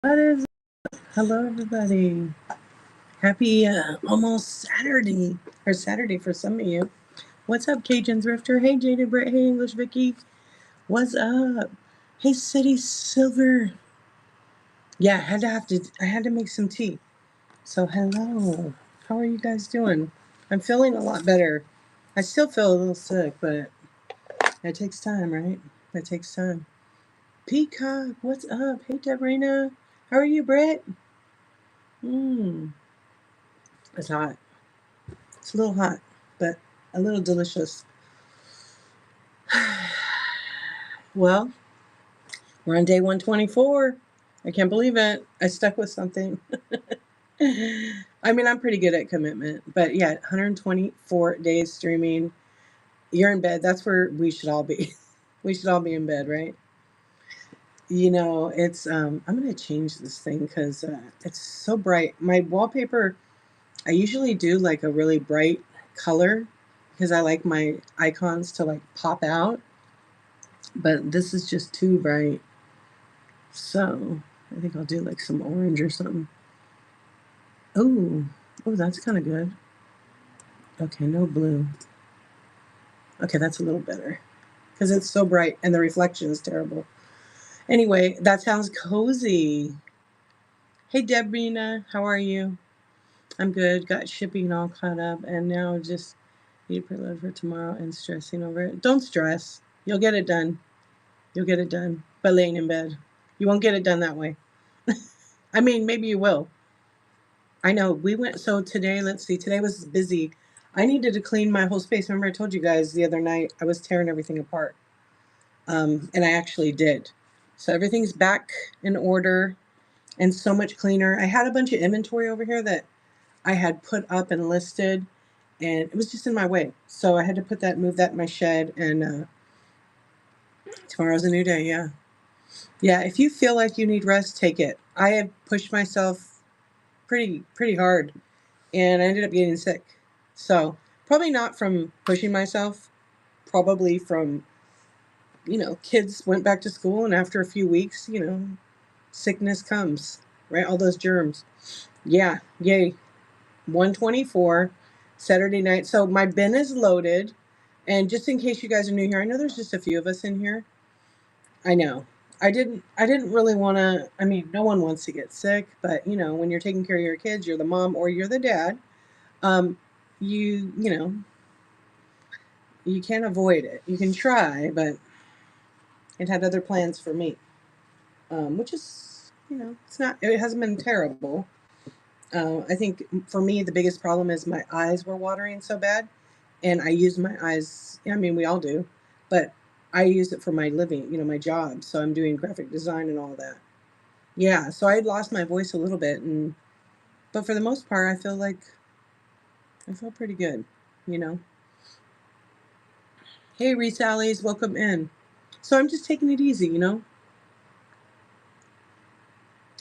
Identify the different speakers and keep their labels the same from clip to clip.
Speaker 1: What is Hello, everybody. Happy almost Saturday, or Saturday for some of you. What's up, Cajun Thrifter? Hey, Jaded Brett. Hey, English Vicky. What's up? Hey, City Silver. Yeah, I had to make some tea. So, hello. How are you guys doing? I'm feeling a lot better. I still feel a little sick, but it takes time, right? It takes time. Peacock, what's up? Hey, Debrina. How are you, Brett? Mmm. It's hot. It's a little hot, but a little delicious. Well, we're on day 124. I can't believe it. I stuck with something. I mean, I'm pretty good at commitment, but yeah, 124 days streaming. You're in bed. That's where we should all be. We should all be in bed, right? It's I'm gonna change this thing because it's so bright. My wallpaper, I usually do like a really bright color because I like my icons to like pop out. But this is just too bright. So I think I'll do like some orange or something. Oh, oh, that's kind of good. Okay, no blue. Okay, that's a little better because it's so bright and the reflection is terrible. Anyway, that sounds cozy. Hey, Debrina, how are you? I'm good. Got shipping all caught up, and now just need to preload for tomorrow and stressing over it. Don't stress. You'll get it done. You'll get it done by laying in bed. You won't get it done that way. I mean, maybe you will. I know. We went, so today, let's see, today was busy. I needed to clean my whole space. Remember, I told you guys the other night I was tearing everything apart. And I actually did. So everything's back in order and so much cleaner. I had a bunch of inventory over here that I had put up and listed, and it was just in my way. So I had to move that in my shed, and tomorrow's a new day. Yeah. Yeah. If you feel like you need rest, take it. I have pushed myself pretty hard, and I ended up getting sick. So probably not from pushing myself, probably from, kids went back to school, and after a few weeks, sickness comes, right? All those germs. Yeah, yay. 124, Saturday night. So my bin is loaded. And just in case you guys are new here, I know there's just a few of us in here. I know. I didn't really want to, I mean, no one wants to get sick, but when you're taking care of your kids, you're the mom or you're the dad. Um, you can't avoid it. You can try, but it had other plans for me, which is, it hasn't been terrible. I think for me, the biggest problem is my eyes were watering so bad. And I use my eyes, I mean, we all do, but I use it for my living, my job. So I'm doing graphic design and all that. Yeah. So I had lost my voice a little bit. But for the most part, I feel pretty good, you know. Hey, Resallies, welcome in. So I'm just taking it easy.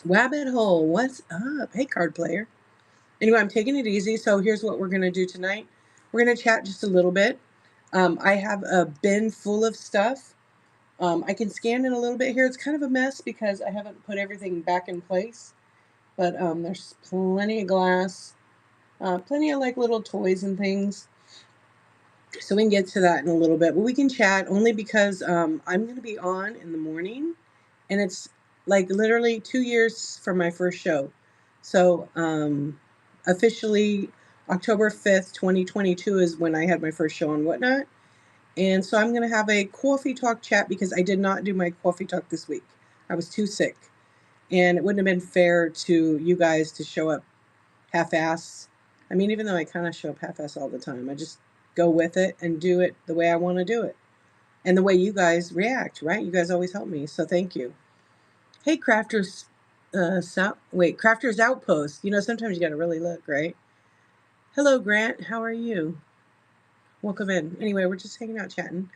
Speaker 1: Wabbit Hole, what's up? Hey, card player. Anyway, I'm taking it easy. So here's what we're going to do tonight. We're going to chat just a little bit. I have a bin full of stuff. I can scan it a little bit here. It's kind of a mess because I haven't put everything back in place. But there's plenty of glass, plenty of like little toys and things. So we can get to that in a little bit. But we can chat only because I'm going to be on in the morning. And it's like literally 2 years from my first show. So officially October 5th, 2022 is when I had my first show on Whatnot. And so I'm going to have a coffee talk chat because I did not do my coffee talk this week. I was too sick. And it wouldn't have been fair to you guys to show up half-ass. I mean, even though I kind of show up half-ass all the time, I just go with it and do it the way I want to do it. And the way you guys react, right? You guys always help me. So thank you. Hey, Crafters Outpost. Sometimes you got to really look, right? Hello, Grant. How are you? Welcome in. Anyway, we're just hanging out chatting.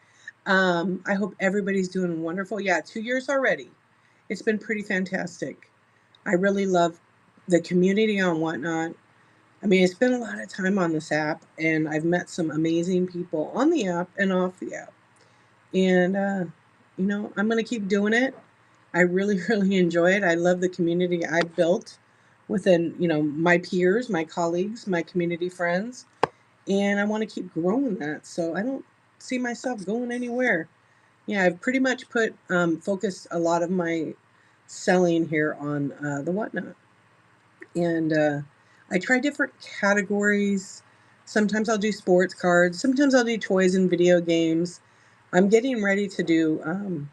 Speaker 1: I hope everybody's doing wonderful. Yeah, 2 years already. It's been pretty fantastic. I really love the community on Whatnot. I mean, I spent a lot of time on this app, and I've met some amazing people on the app and off the app. And, I'm going to keep doing it. I really, really enjoy it. I love the community I built within, my peers, my colleagues, my community friends, and I want to keep growing that. So I don't see myself going anywhere. Yeah, I've pretty much focused a lot of my selling here on the whatnot, and I try different categories. Sometimes I'll do sports cards. Sometimes I'll do toys and video games. I'm getting ready to do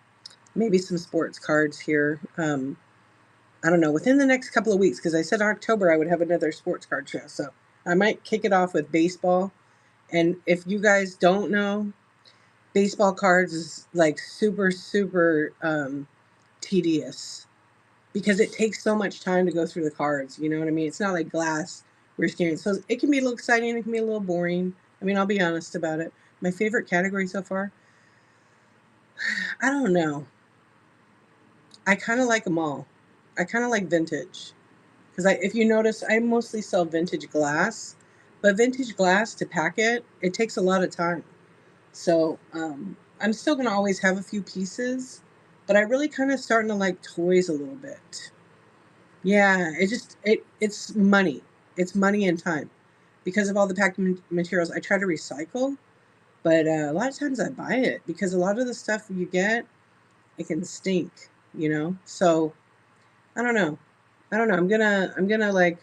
Speaker 1: maybe some sports cards here. I don't know, within the next couple of weeks, because I said October I would have another sports card show. So I might kick it off with baseball. And if you guys don't know, baseball cards is like super, super tedious because it takes so much time to go through the cards. You know what I mean? It's not like glass where you're scaring. So it can be a little exciting. It can be a little boring. I mean, I'll be honest about it. My favorite category so far, I don't know. I kind of like them all. I kind of like vintage because if you notice, I mostly sell vintage glass, but vintage glass to pack it takes a lot of time. So I'm still gonna always have a few pieces, but I really kind of starting to like toys a little bit. Yeah, it's money. It's money and time because of all the packing materials. I try to recycle, but a lot of times I buy it because a lot of the stuff you get it can stink. So I don't know. I don't know. I'm gonna like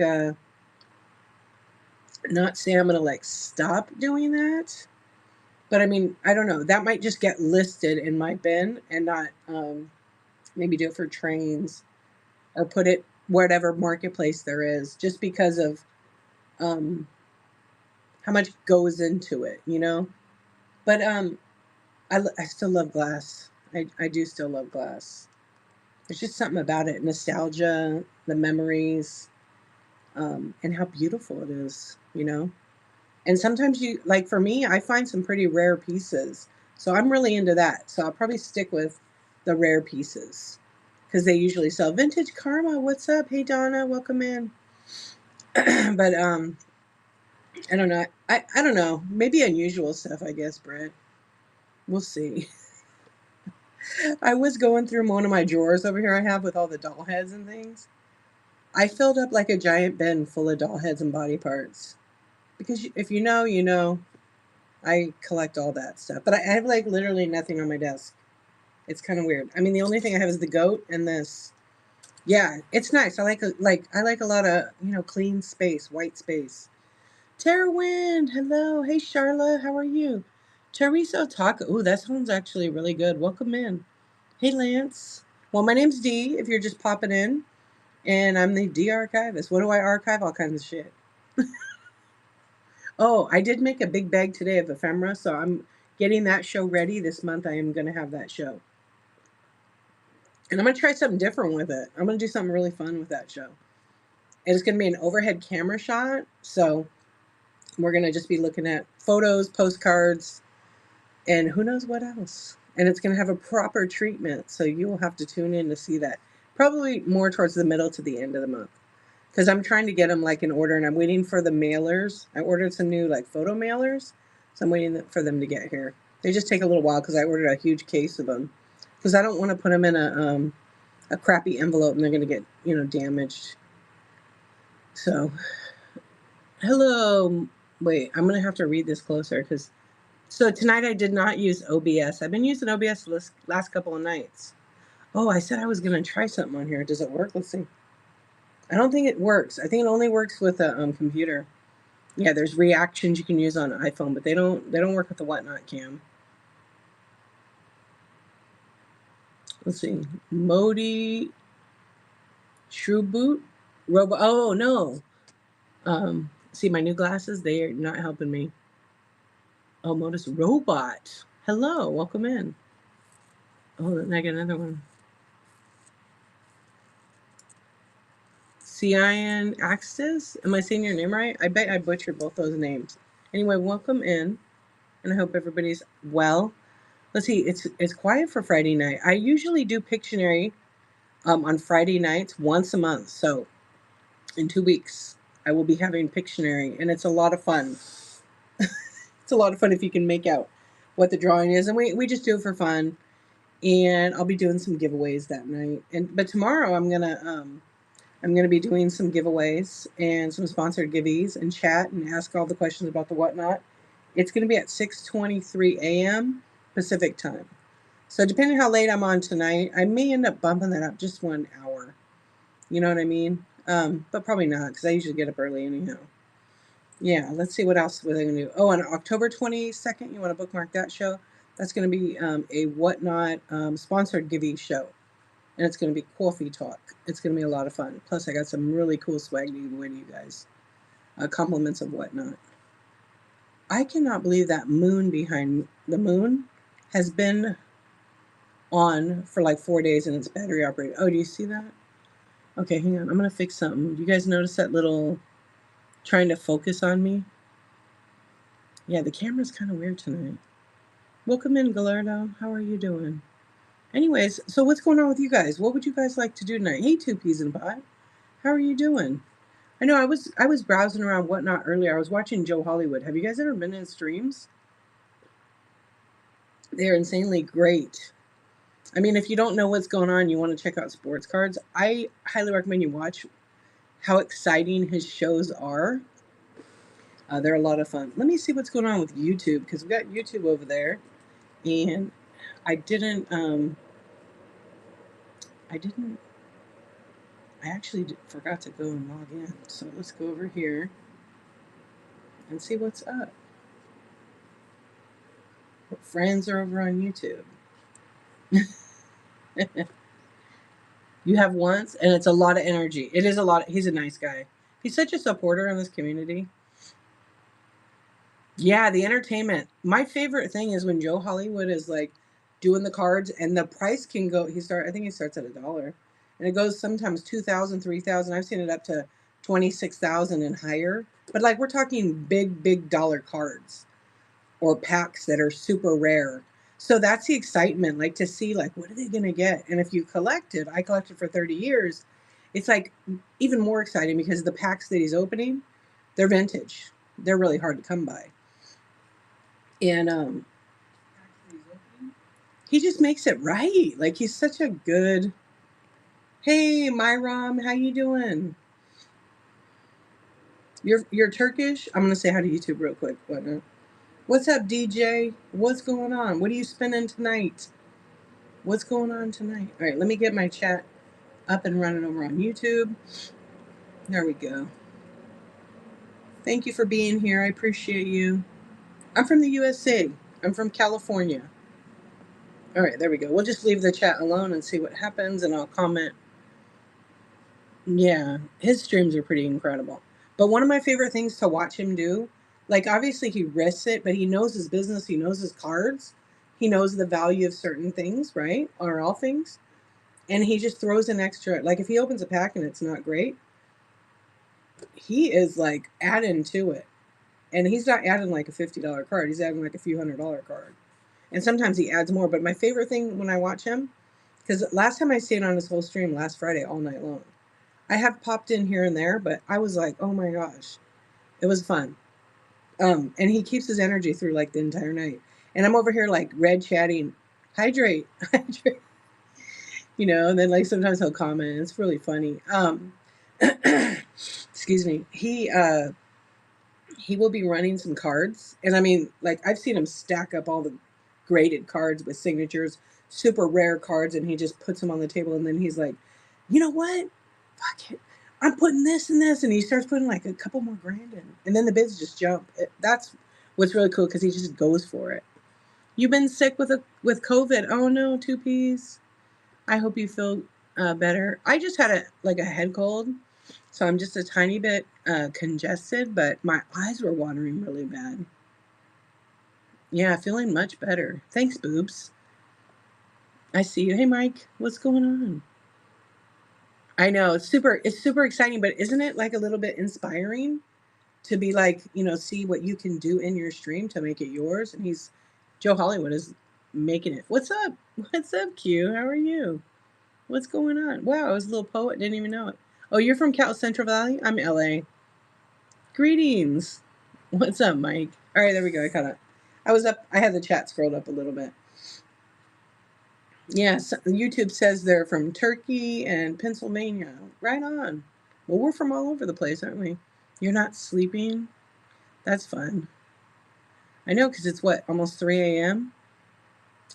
Speaker 1: not say I'm gonna like stop doing that, but I mean I don't know. That might just get listed in my bin and not maybe do it for trains or put it whatever marketplace there is, just because of um, how much goes into it. But I still love glass. I do still love glass. There's just something about it, nostalgia, the memories, and how beautiful it is. And sometimes like for me, I find some pretty rare pieces. So I'm really into that. So I'll probably stick with the rare pieces because they usually sell vintage karma. What's up? Hey Donna, welcome in. But I don't know. I don't know. Maybe unusual stuff, I guess, Brett. We'll see. I was going through one of my drawers over here I have with all the doll heads and things. I filled up like a giant bin full of doll heads and body parts. Because if you know, you know. I collect all that stuff. But I have like literally nothing on my desk. It's kind of weird. I mean, the only thing I have is the goat and this. Yeah, it's nice. I like a lot of, clean space, white space. Tara Wind, hello. Hey Charla, how are you? Teresa Taco. Ooh, that sounds actually really good. Welcome in. Hey Lance. Well, my name's Dee, if you're just popping in, and I'm the D archivist. What do I archive? All kinds of shit. Oh, I did make a big bag today of ephemera, so I'm getting that show ready. This month I am going to have that show. And I'm going to try something different with it. I'm going to do something really fun with that show. And it's going to be an overhead camera shot. So we're going to just be looking at photos, postcards, and who knows what else. And it's going to have a proper treatment. So you will have to tune in to see that. Probably more towards the middle to the end of the month. Because I'm trying to get them like in order and I'm waiting for the mailers. I ordered some new like photo mailers. So I'm waiting for them to get here. They just take a little while because I ordered a huge case of them. Because I don't want to put them in a crappy envelope and they're going to get, damaged. So, hello. Wait, I'm going to have to read this closer because. So tonight I did not use OBS. I've been using OBS the last couple of nights. Oh, I said I was going to try something on here. Does it work? Let's see. I don't think it works. I think it only works with a computer. Yeah, there's reactions you can use on an iPhone, but they don't work with the whatnot cam. Let's see. Modi Shrewboot Robot. Oh no. See my new glasses, they are not helping me. Oh, Modus Robot. Hello, welcome in. Oh, then I get another one. Cian Axis? Am I saying your name right? I bet I butchered both those names. Anyway, welcome in, and I hope everybody's well. Let's see, it's quiet for Friday night. I usually do Pictionary on Friday nights once a month. So in 2 weeks, I will be having Pictionary, and it's a lot of fun. It's a lot of fun if you can make out what the drawing is, and we just do it for fun. and I'll be doing some giveaways that night. But tomorrow I'm gonna be doing some giveaways and some sponsored giveaways and chat and ask all the questions about the whatnot. It's gonna be at 6:23 a.m. Pacific time. So depending how late I'm on tonight, I may end up bumping that up just 1 hour. You know what I mean? But probably not because I usually get up early anyhow. Yeah, let's see what else we're gonna do. Oh, on October 22nd, you want to bookmark that show? That's gonna be a whatnot sponsored giveaway show, and it's gonna be coffee talk. It's gonna be a lot of fun. Plus, I got some really cool swag to give away to you guys. Compliments of whatnot. I cannot believe that moon behind the moon has been on for like 4 days and it's battery operated. Oh, do you see that? Okay, hang on. I'm gonna fix something. Do you guys notice that little trying to focus on me? Yeah, the camera's kind of weird tonight. Welcome in, Gallardo. How are you doing? Anyways, so what's going on with you guys? What would you guys like to do tonight? Hey, two peas in a pot. How are you doing? I know I was browsing around whatnot earlier. I was watching Joe Hollywood. Have you guys ever been in streams? They're insanely great. I mean, if you don't know what's going on, you want to check out sports cards, I highly recommend you watch how exciting his shows are. They're a lot of fun. Let me see what's going on with YouTube because we got YouTube over there, and I didn't. I didn't. I actually forgot to go and log in. So let's go over here and see what's up. What friends are over on YouTube? You have once, and it's a lot of energy. It is a lot. He's a nice guy. He's such a supporter in this community. Yeah, the entertainment. My favorite thing is when Joe Hollywood is like doing the cards and the price can go I think he starts at $1. And it goes sometimes 2,000, 3,000. I've seen it up to 26,000 and higher. But like we're talking big, big dollar cards or packs that are super rare. So that's the excitement, like to see like what are they gonna get? And if you collected, I collected for 30 years, it's like even more exciting because the packs that he's opening, they're vintage. They're really hard to come by. And he just makes it right. Like he's such a good. Hey, Myram, how you doing? You're Turkish. I'm gonna say hi to YouTube real quick. What's up, DJ? What's going on? What are you spending tonight? What's going on tonight? All right, let me get my chat up and running over on YouTube. There we go. Thank you for being here. I appreciate you. I'm from the USA. I'm from California. All right, there we go. We'll just leave the chat alone and see what happens, and I'll comment. Yeah, his streams are pretty incredible. But one of my favorite things to watch him do, like obviously he risks it, but he knows his business, he knows his cards, he knows the value of certain things, right? Or all things. And he just throws an extra, like if he opens a pack and it's not great, he is like adding to it. And he's not adding like a $50 card, he's adding like a few $100 card. And sometimes he adds more. But my favorite thing when I watch him, because last time I stayed on his whole stream last Friday all night long. I have popped in here and there, but I was like, oh my gosh, it was fun. And he keeps his energy through like the entire night. And I'm over here like red chatting, hydrate, hydrate, and then like sometimes he'll comment. It's really funny. Excuse me. He will be running some cards. And I mean, like I've seen him stack up all the graded cards with signatures, super rare cards, and he just puts them on the table and then he's like, you know what? Fuck it. I'm putting this and this, and he starts putting like a couple more grand in, and then the bids just jump. That's what's really cool because he just goes for it. You've been sick with COVID. Oh no, two peas. I hope you feel better. I just had a head cold, so I'm just a tiny bit congested, but my eyes were watering really bad. Yeah, feeling much better. Thanks, boobs. I see you. Hey, Mike, what's going on? I know it's super exciting, but isn't it like a little bit inspiring to be like, see what you can do in your stream to make it yours? And Joe Hollywood is making it. What's up? What's up, Q? How are you? What's going on? Wow, I was a little poet, didn't even know it. Oh, you're from Central Valley? I'm LA. Greetings. What's up, Mike? All right, there we go. I was up. I had the chat scrolled up a little bit. Yes, YouTube says they're from Turkey and Pennsylvania. Right on. Well, we're from all over the place, aren't we? You're not sleeping? That's fun. I know, because it's what, almost 3 a.m.?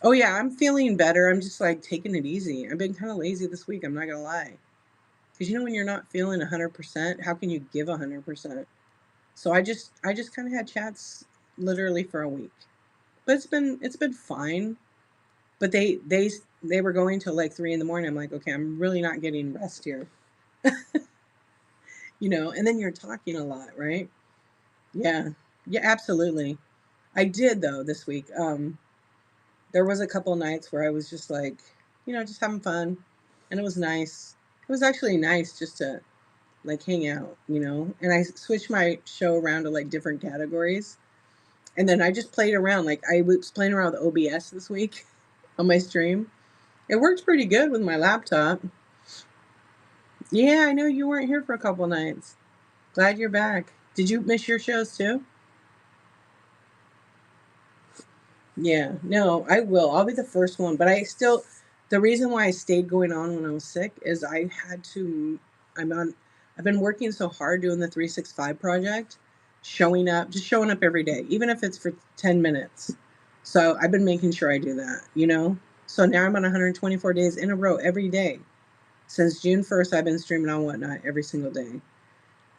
Speaker 1: Oh, yeah, I'm feeling better. I'm just like taking it easy. I've been kind of lazy this week, I'm not going to lie. Because you know, when you're not feeling 100%, how can you give 100%? So I just kind of had chats literally for a week. But it's been fine. But they were going till like 3 in the morning. I'm like, okay, I'm really not getting rest here. And then you're talking a lot, right? Yeah. Yeah, absolutely. I did though this week. There was a couple nights where I was just like, just having fun, and it was nice. It was actually nice just to like hang out. And I switched my show around to like different categories, and then I just played around. Like I was playing around with OBS this week on my stream. It worked pretty good with my laptop. Yeah, I know you weren't here for a couple nights. Glad you're back. Did you miss your shows too? Yeah, no, I will. I'll be the first one. But the reason why I stayed going on when I was sick is I had to, I'm on, I've been working so hard doing the 365 project, just showing up every day, even if it's for 10 minutes. So I've been making sure I do that. So now I'm on 124 days in a row every day. Since June 1st, I've been streaming on Whatnot every single day.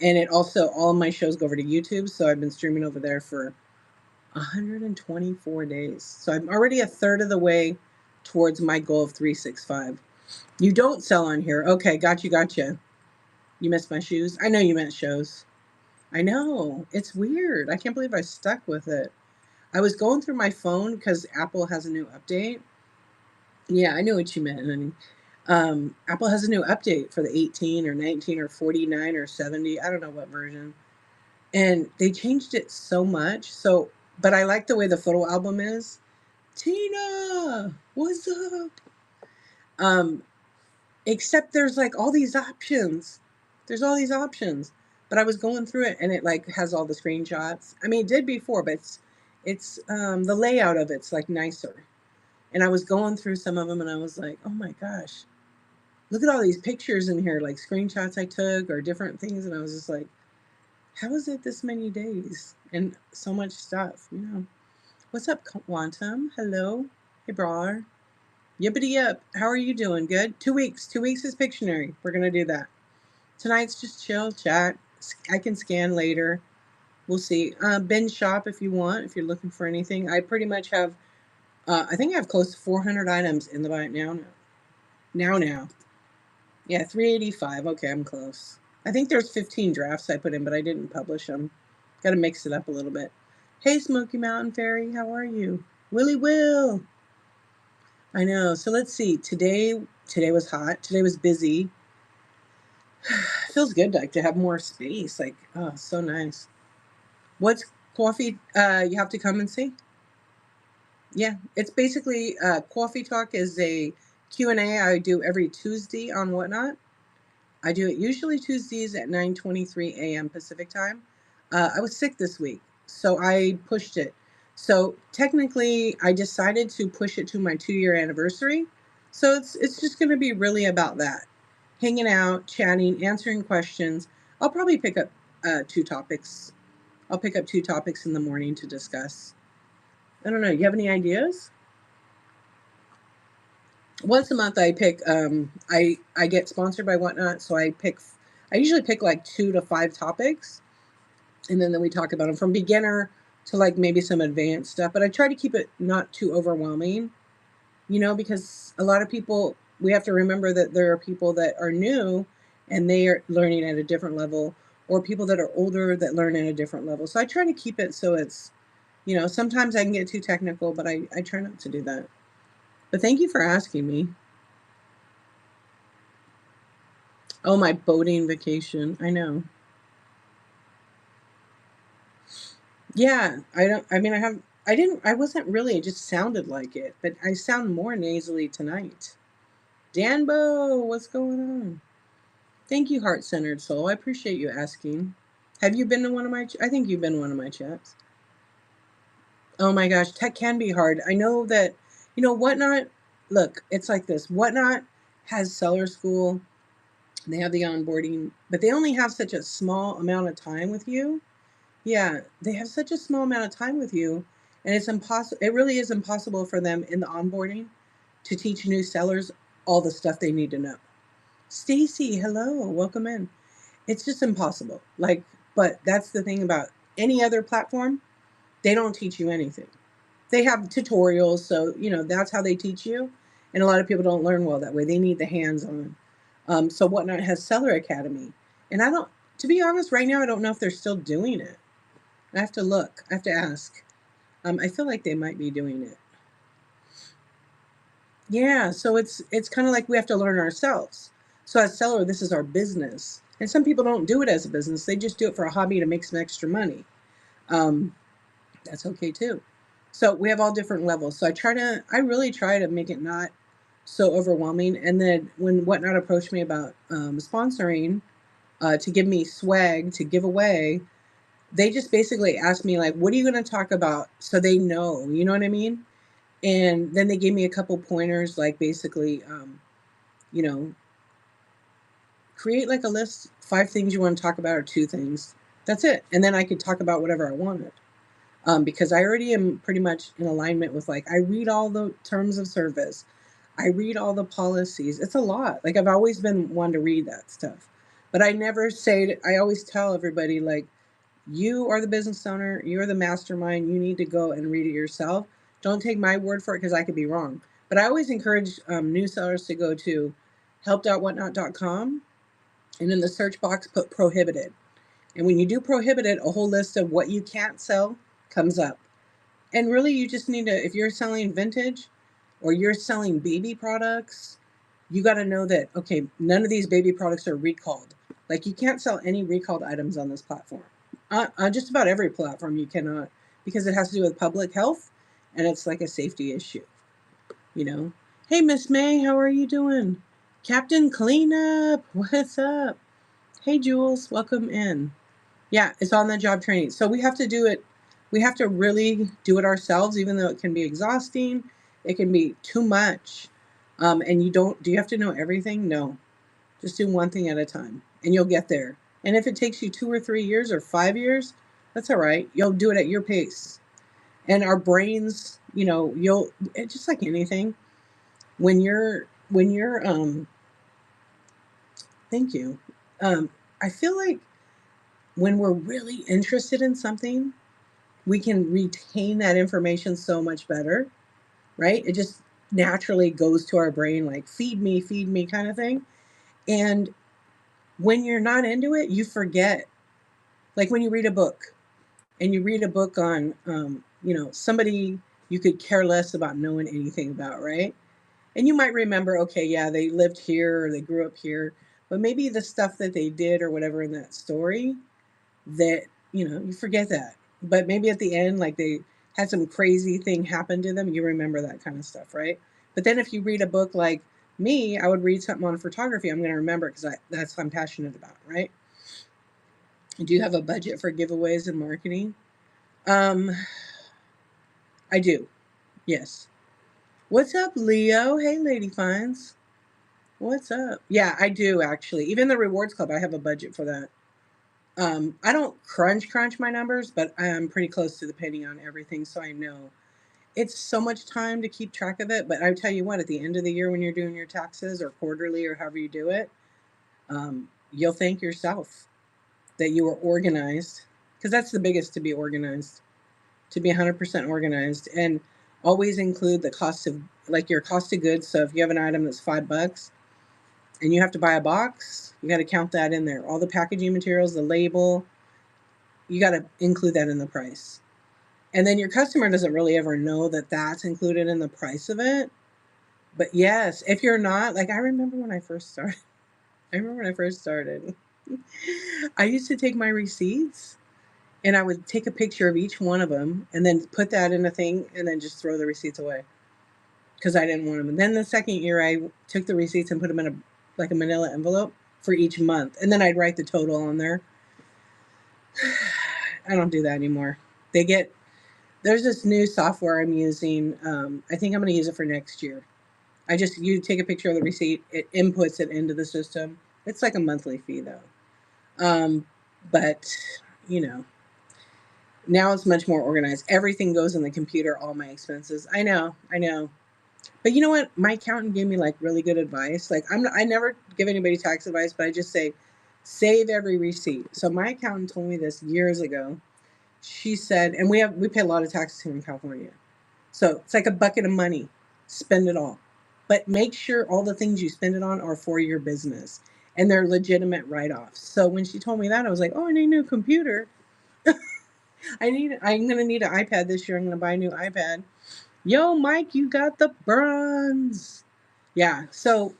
Speaker 1: And all of my shows go over to YouTube. So I've been streaming over there for 124 days. So I'm already a third of the way towards my goal of 365. You don't sell on here. Okay, gotcha. You missed my shoes. I know you meant shows. I know. It's weird. I can't believe I stuck with it. I was going through my phone because Apple has a new update. Yeah, I know what you meant, honey. Apple has a new update for the 18 or 19 or 49 or 70. I don't know what version. And they changed it so much. But I like the way the photo album is. Tina, what's up? Um, except there's like all these options. There's all these options. But I was going through it and it like has all the screenshots. I mean, it did before, but it's the layout of it's like nicer. And I was going through some of them and I was like, oh my gosh, look at all these pictures in here, like screenshots I took or different things. And I was just like, how is it this many days and so much stuff? What's up, Quantum? Hello. Hey, brawler. Yippity yip. How are you doing? Good? 2 weeks. 2 weeks is Pictionary. We're going to do that. Tonight's just chill, chat. I can scan later. We'll see. Binge shop if you want, if you're looking for anything. I pretty much have, I think I have close to 400 items in the bite now. Now. Yeah, 385. Okay, I'm close. I think there's 15 drafts I put in, but I didn't publish them. Got to mix it up a little bit. Hey, Smoky Mountain Fairy, how are you? Willie Will. I know. So let's see. Today was hot. Today was busy. Feels good like to have more space. Like, oh, so nice. What's coffee? You have to come and see. Yeah, it's basically Coffee Talk is a Q&A I do every Tuesday on Whatnot. I do it usually Tuesdays at 9:23 a.m. Pacific time. I was sick this week, so I pushed it. So technically, I decided to push it to my 2-year anniversary. So it's just going to be really about that, hanging out, chatting, answering questions. I'll probably pick up two topics. I'll pick up two topics in the morning to discuss. I don't know. You have any ideas? Once a month I pick I get sponsored by Whatnot, so I usually pick like 2 to 5 topics, and then we talk about them from beginner to like maybe some advanced stuff, but I try to keep it not too overwhelming, because a lot of people, we have to remember that there are people that are new and they are learning at a different level, or people that are older that learn at a different level. So I try to keep it so sometimes I can get too technical, but I try not to do that. But thank you for asking me. Oh, my boating vacation. I know. Yeah, I don't, I mean, I wasn't really, it just sounded like it, but I sound more nasally tonight. Danbo, what's going on? Thank you, Heart Centered Soul. I appreciate you asking. Have you been to one of my, I think you've been to one of my chats. Oh my gosh, tech can be hard. I know that, Whatnot, look, it's like this. Whatnot has seller school. They have the onboarding, but they only have such a small amount of time with you. Yeah, they have such a small amount of time with you, and it's impossible. It really is impossible for them in the onboarding to teach new sellers all the stuff they need to know. Stacy, hello, welcome in. It's just impossible. Like, but that's the thing about any other platform. They don't teach you anything. They have tutorials, so that's how they teach you. And a lot of people don't learn well that way. They need the hands-on. So Whatnot has Seller Academy, and I don't. To be honest, right now I don't know if they're still doing it. I have to look. I have to ask. I feel like they might be doing it. Yeah, so it's kind of like we have to learn ourselves. So as seller, this is our business, and some people don't do it as a business. They just do it for a hobby to make some extra money. Um, that's okay too. So we have all different levels. So I really try to make it not so overwhelming. And then when Whatnot approached me about sponsoring to give me swag to give away, they just basically asked me like, "What are you going to talk about?" So they know, you know what I mean? And then they gave me a couple pointers, like basically, you know, create like a list, 5 things you want to talk about or 2 things. That's it. And then I could talk about whatever I wanted. Because I already am pretty much in alignment with, like, I read all the terms of service. I read all the policies. It's a lot. Like, I've always been one to read that stuff. But I never say, I always tell everybody, like, you are the business owner, you're the mastermind, you need to go and read it yourself. Don't take my word for it because I could be wrong. But I always encourage new sellers to go to help.whatnot.com and in the search box put prohibited. And when you do prohibited, a whole list of what you can't sell comes up. And really, you just need to, if you're selling vintage or you're selling baby products, you got to know that, okay, none of these baby products are recalled. Like, you can't sell any recalled items on this platform. On just about every platform, you cannot, because it has to do with public health and it's like a safety issue, you know? Hey, Miss May, how are you doing? Captain Cleanup, what's up? Hey, Jules, welcome in. Yeah, it's on the job training. So we have to do it. We have to really do it ourselves, even though it can be exhausting. It can be too much. And do you have to know everything? No. Just do one thing at a time and you'll get there. And if it takes you 2 or 3 years or 5 years, that's all right. You'll do it at your pace. And our brains, it's just like anything. When you're, thank you. I feel like when we're really interested in something, we can retain that information so much better, right? It just naturally goes to our brain like feed me kind of thing. And when you're not into it, you forget. Like when you read a book and you read a book on, somebody you could care less about knowing anything about, right? And you might remember, okay, yeah, they lived here or they grew up here, but maybe the stuff that they did or whatever in that story that you forget that, but maybe at the end, like, they had some crazy thing happen to them, you remember that kind of stuff, right? But then if you read a book like me, I would read something on photography, I'm going to remember because that's what I'm passionate about, right? Do you have a budget for giveaways and marketing? um I do, yes. What's up, Leo? Hey, Lady Finds, what's up? Yeah, I do actually. Even the rewards club, I have a budget for that. I don't crunch my numbers, but I'm pretty close to depending on everything, so I know. It's so much time to keep track of it, but I tell you what, at the end of the year when you're doing your taxes or quarterly or however you do it, you'll thank yourself that you were organized, because that's the biggest, to be organized, to be 100% organized, and always include the cost of, like, your cost of goods. So if you have an item that's $5 and you have to buy a box, you got to count that in there. All the packaging materials, the label, you got to include that in the price. And then your customer doesn't really ever know that that's included in the price of it. But yes, if you're not, like, I remember when I first started, I remember when I first started, I used to take my receipts and I would take a picture of each one of them and then put that in a thing and then just throw the receipts away because I didn't want them. And then the second year, I took the receipts and put them in a manila envelope for each month. And then I'd write the total on there. I don't do that anymore. There's this new software I'm using. I think I'm going to use it for next year. You take a picture of the receipt, it inputs it into the system. It's like a monthly fee though. Um, but you know, now it's much more organized. Everything goes in the computer, all my expenses. I know. But you know what? My accountant gave me like really good advice. Like I never give anybody tax advice, but I just say save every receipt. So my accountant told me this years ago. She said, and we pay a lot of taxes here in California. So it's like a bucket of money. Spend it all. But make sure all the things you spend it on are for your business and they're legitimate write-offs. So when she told me that, I was like, oh, I need a new computer. I'm gonna need an iPad this year. I'm gonna buy a new iPad. Yo, Mike, you got the bronze. Yeah. So,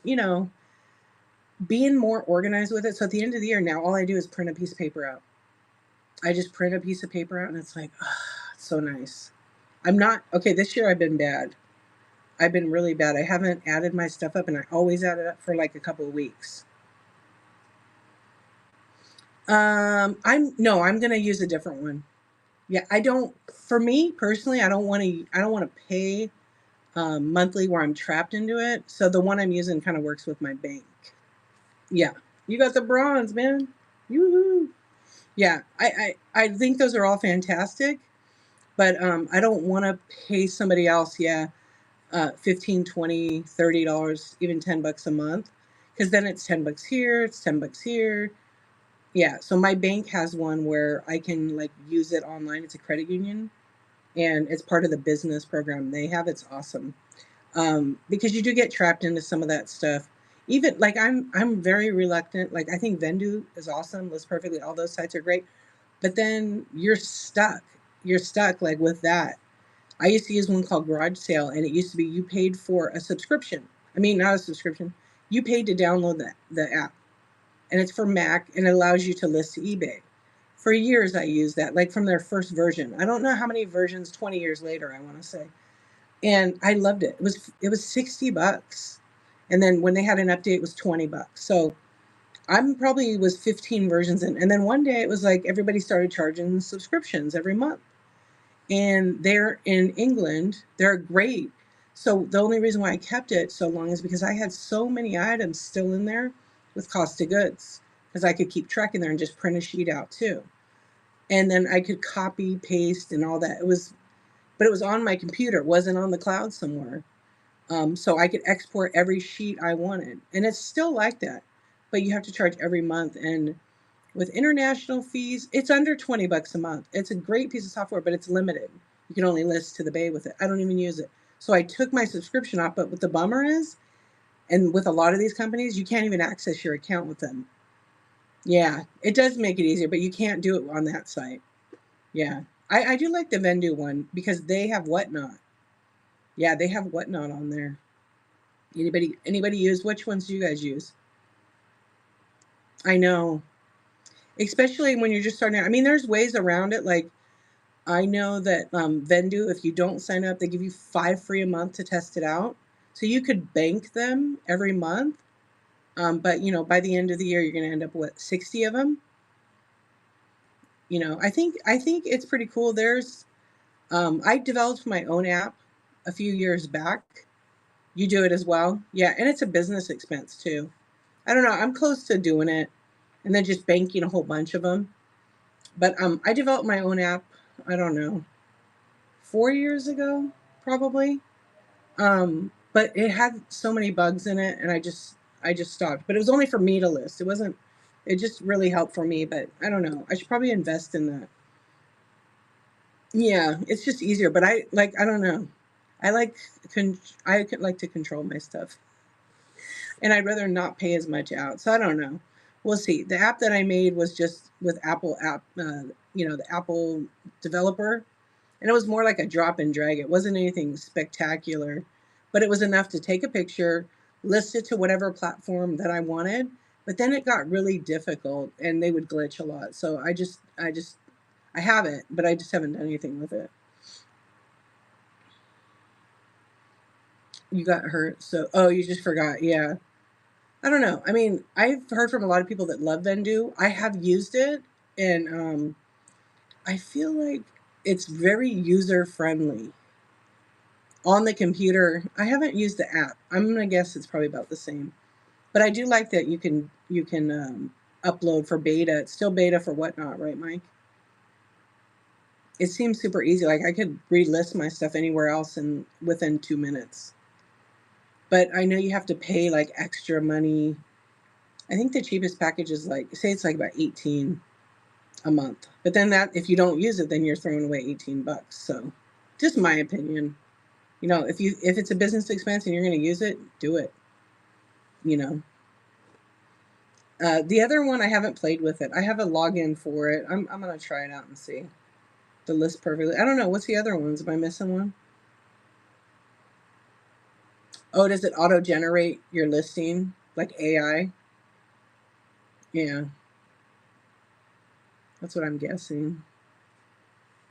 Speaker 1: being more organized with it. So at the end of the year now, all I do is print a piece of paper out. I just print a piece of paper out and it's like, it's so nice. I'm not okay, this year I've been bad. I've been really bad. I haven't added my stuff up and I always add it up for like a couple of weeks. I'm gonna use a different one. Yeah, I don't for me personally, I don't want to pay monthly where I'm trapped into it. So the one I'm using kind of works with my bank. Yeah. You got the bronze, man. Yoo-hoo. Yeah, I think those are all fantastic, but I don't want to pay somebody else, yeah, 15, 20, $30, even $10 a month, because then it's $10 here, it's $10 here. Yeah, so my bank has one where I can like use it online. It's a credit union, and it's part of the business program they have. It's awesome. Because you do get trapped into some of that stuff. Even like I'm very reluctant. Like I think Vendu is awesome, lives perfectly. All those sites are great, but then you're stuck. You're stuck like with that. I used to use one called Garage Sale, and it used to be you paid for a subscription. I mean, not a subscription. You paid to download the app, and it's for Mac, and it allows you to list to eBay. For years, I used that, like from their first version. I don't know how many versions. 20 years later, I want to say, and I loved it. It was $60, and then when they had an update, it was $20. So I'm probably was 15 versions in, and then one day it was like everybody started charging subscriptions every month, and they're in England. They're great. So the only reason why I kept it so long is because I had so many items still in there with cost of goods because I could keep track in there and just print a sheet out too, and then I could copy paste and all that. But it was on my computer. It wasn't on the cloud somewhere. So I could export every sheet I wanted. And it's still like that. But you have to charge every month. And with international fees, it's under $20 a month. It's a great piece of software, but it's limited. You can only list to the bay with it. I don't even use it. So I took my subscription off. But what the bummer is, and with a lot of these companies, you can't even access your account with them. Yeah, it does make it easier, but you can't do it on that site. Yeah. I do like the Vendu one because they have Whatnot. Yeah, they have Whatnot on there. Anybody use? Which ones do you guys use? I know, especially when you're just starting out. I mean, there's ways around it. Like I know that Vendu, if you don't sign up, they give you 5 free a month to test it out. So you could bank them every month. But by the end of the year, you're going to end up with 60 of them. I think it's pretty cool. I developed my own app a few years back. You do it as well, yeah, and it's a business expense too. I don't know. I'm close to doing it, and then just banking a whole bunch of them. But I developed my own app. I don't know, 4 years ago, probably. But it had so many bugs in it, and I just stopped. But it was only for me to list. It wasn't. It just really helped for me. But I don't know. I should probably invest in that. Yeah, it's just easier. But I don't know. I like like to control my stuff, and I'd rather not pay as much out. So I don't know. We'll see. The app that I made was just with Apple app, the Apple developer, and it was more like a drop and drag. It wasn't anything spectacular, but it was enough to take a picture, list it to whatever platform that I wanted. But then it got really difficult, and they would glitch a lot. So I have it, but I just haven't done anything with it. You got hurt, so oh, you just forgot. Yeah. I don't know. I mean, I've heard from a lot of people that love Vendu. I have used it, and I feel like it's very user friendly. on the computer. I haven't used the app. I'm gonna guess it's probably about the same. But I do like that you can upload for beta. It's still beta for Whatnot, right, Mike? It seems super easy. Like I could relist my stuff anywhere else in within 2 minutes. But I know you have to pay like extra money. I think the cheapest package is like, say it's like about 18 a month. But then that, if you don't use it, then you're throwing away 18 bucks. So just my opinion. If it's a business expense and you're going to use it, do it. You know. The other one, I haven't played with it. I have a login for it. I'm going to try it out and see. The list perfectly. I don't know. What's the other ones? Am I missing one? Oh, does it auto generate your listing like AI? Yeah, that's what I'm guessing.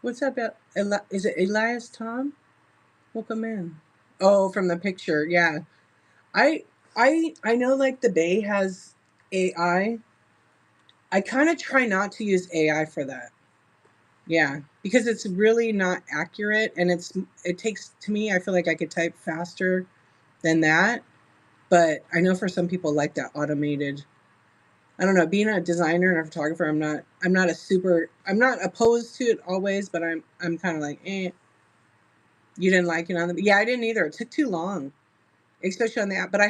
Speaker 1: What's up? Is it Elias Tom? Welcome in. Oh, from the picture. Yeah. I I know like the Bay has AI. I kind of try not to use AI for that. Yeah, because it's really not accurate and it takes to me I feel like I could type faster than that, but I know for some people like that automated. I don't know, being a designer and a photographer, I'm not opposed to it always, but I'm kind of like, eh, you didn't like it on the yeah, I didn't either. It took too long, especially on the app. But I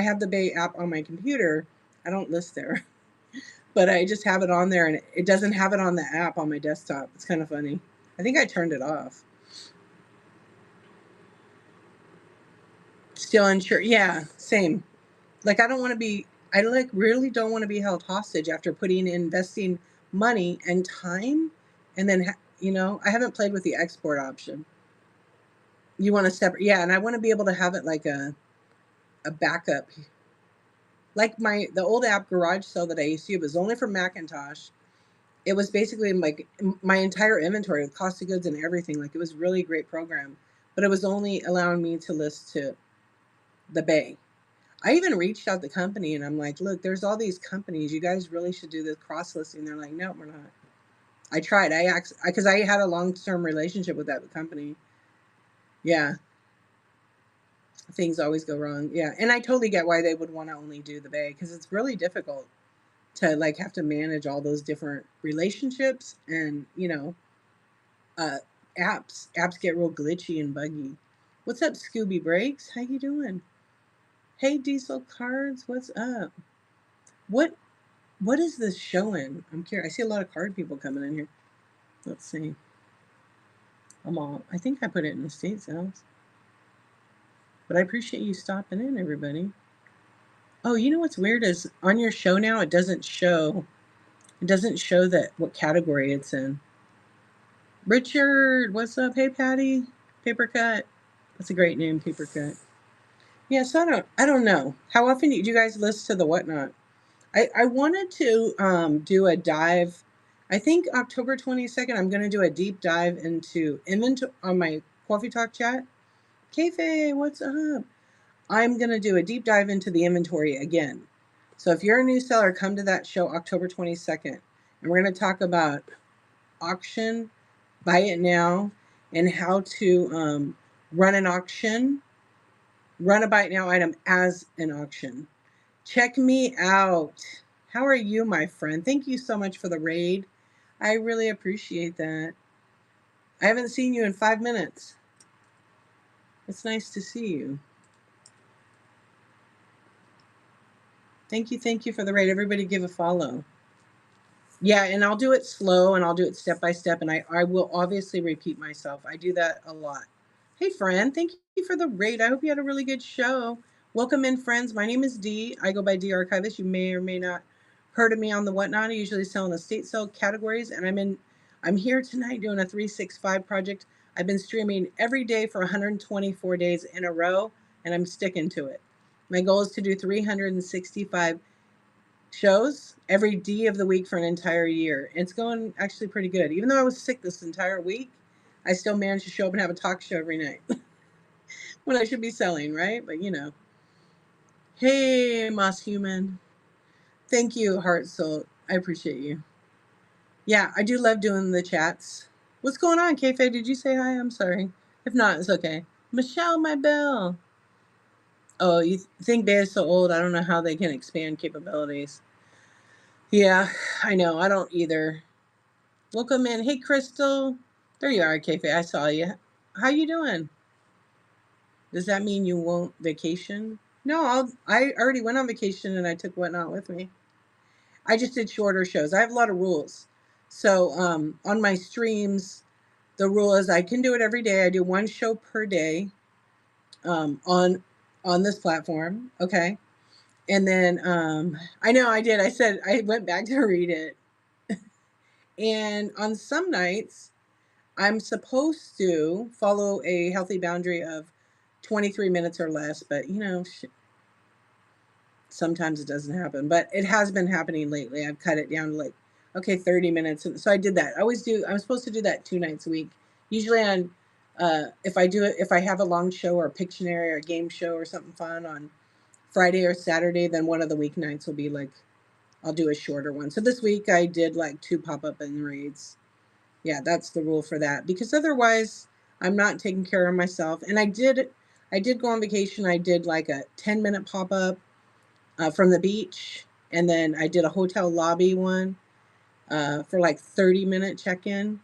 Speaker 1: have the Bay app on my computer. I don't list there, but I just have it on there, and it doesn't have it on the app on my desktop. It's kind of funny. I think I turned it off. Still unsure. Yeah, same. Like I don't want to be. I like really don't want to be held hostage after investing money and time, and then I haven't played with the export option. You want to separate, yeah, and I want to be able to have it like a backup. Like the old app Garage Sale that I used to use was only for Macintosh. It was basically like my entire inventory with cost of goods and everything. Like it was really a great program, but it was only allowing me to list to the Bay. I even reached out to the company and I'm like, look, there's all these companies. You guys really should do this cross listing. They're like, no, we're not. I tried. Because I had a long term relationship with that company. Yeah, things always go wrong. Yeah, and I totally get why they would want to only do the Bay because it's really difficult to like have to manage all those different relationships and uh, apps get real glitchy and buggy. What's up, Scooby Breaks? How you doing? Hey, Diesel Cards, what's up? What what is this showing? I'm curious. I see a lot of card people coming in here. Let's see. I think I put it in the state sales. But I appreciate you stopping in, everybody. Oh, you know what's weird is on your show now it doesn't show that what category it's in. Richard, what's up? Hey Patty. Paper Cut. That's a great name, Paper Cut. Yeah, so I don't know. How often do you guys listen to the Whatnot? I wanted to do a dive. I think October 22nd, I'm going to do a deep dive into inventory on my Coffee Talk chat. Kayfabe, what's up? I'm going to do a deep dive into the inventory again. So if you're a new seller, come to that show October 22nd. And we're going to talk about auction, buy it now, and how to run an auction, run a buy it now item as an auction. Check me out. How are you, my friend? Thank you so much for the raid. I really appreciate that. I haven't seen you in 5 minutes. It's nice to see you. Thank you for the raid. Everybody give a follow. Yeah, and I'll do it slow and I'll do it step by step. And I will obviously repeat myself. I do that a lot. Hey, friend, thank you for the raid. I hope you had a really good show. Welcome in, friends. My name is Dee. I go by Dee Archivist. You may or may not heard of me on the Whatnot. I usually sell in estate sale categories, and I'm here tonight doing a 365 project. I've been streaming every day for 124 days in a row, and I'm sticking to it. My goal is to do 365 shows every D of the week for an entire year. It's going actually pretty good. Even though I was sick this entire week, I still managed to show up and have a talk show every night when I should be selling, right? But hey, Moss Human. Thank you, Heart Soul. I appreciate you. Yeah, I do love doing the chats. What's going on, Kayfabe? Did you say hi? I'm sorry. If not, it's okay. Michelle, my bell. Oh, you think Bay is so old? I don't know how they can expand capabilities. Yeah, I know. I don't either. Welcome in. Hey, Crystal. There you are, Kayfabe. I saw you. How you doing? Does that mean you won't vacation? No, I already went on vacation and I took Whatnot with me. I just did shorter shows. I have a lot of rules. So on my streams, the rule is I can do it every day. I do one show per day um, on on this platform. Okay. And then I know I did. I said I went back to read it. And on some nights, I'm supposed to follow a healthy boundary of 23 minutes or less, but sometimes it doesn't happen. But it has been happening lately. I've cut it down to like, okay, 30 minutes. And so I did that. I always do. I'm supposed to do that 2 nights a week. Usually on, if I do it, if I have a long show or a Pictionary or a game show or something fun on Friday or Saturday, then one of the weeknights will be like, I'll do a shorter one. So this week I did like 2 pop-up and raids. Yeah, that's the rule for that because otherwise I'm not taking care of myself. And I did go on vacation. I did like a 10-minute pop-up from the beach, and then I did a hotel lobby one for like 30-minute check-in.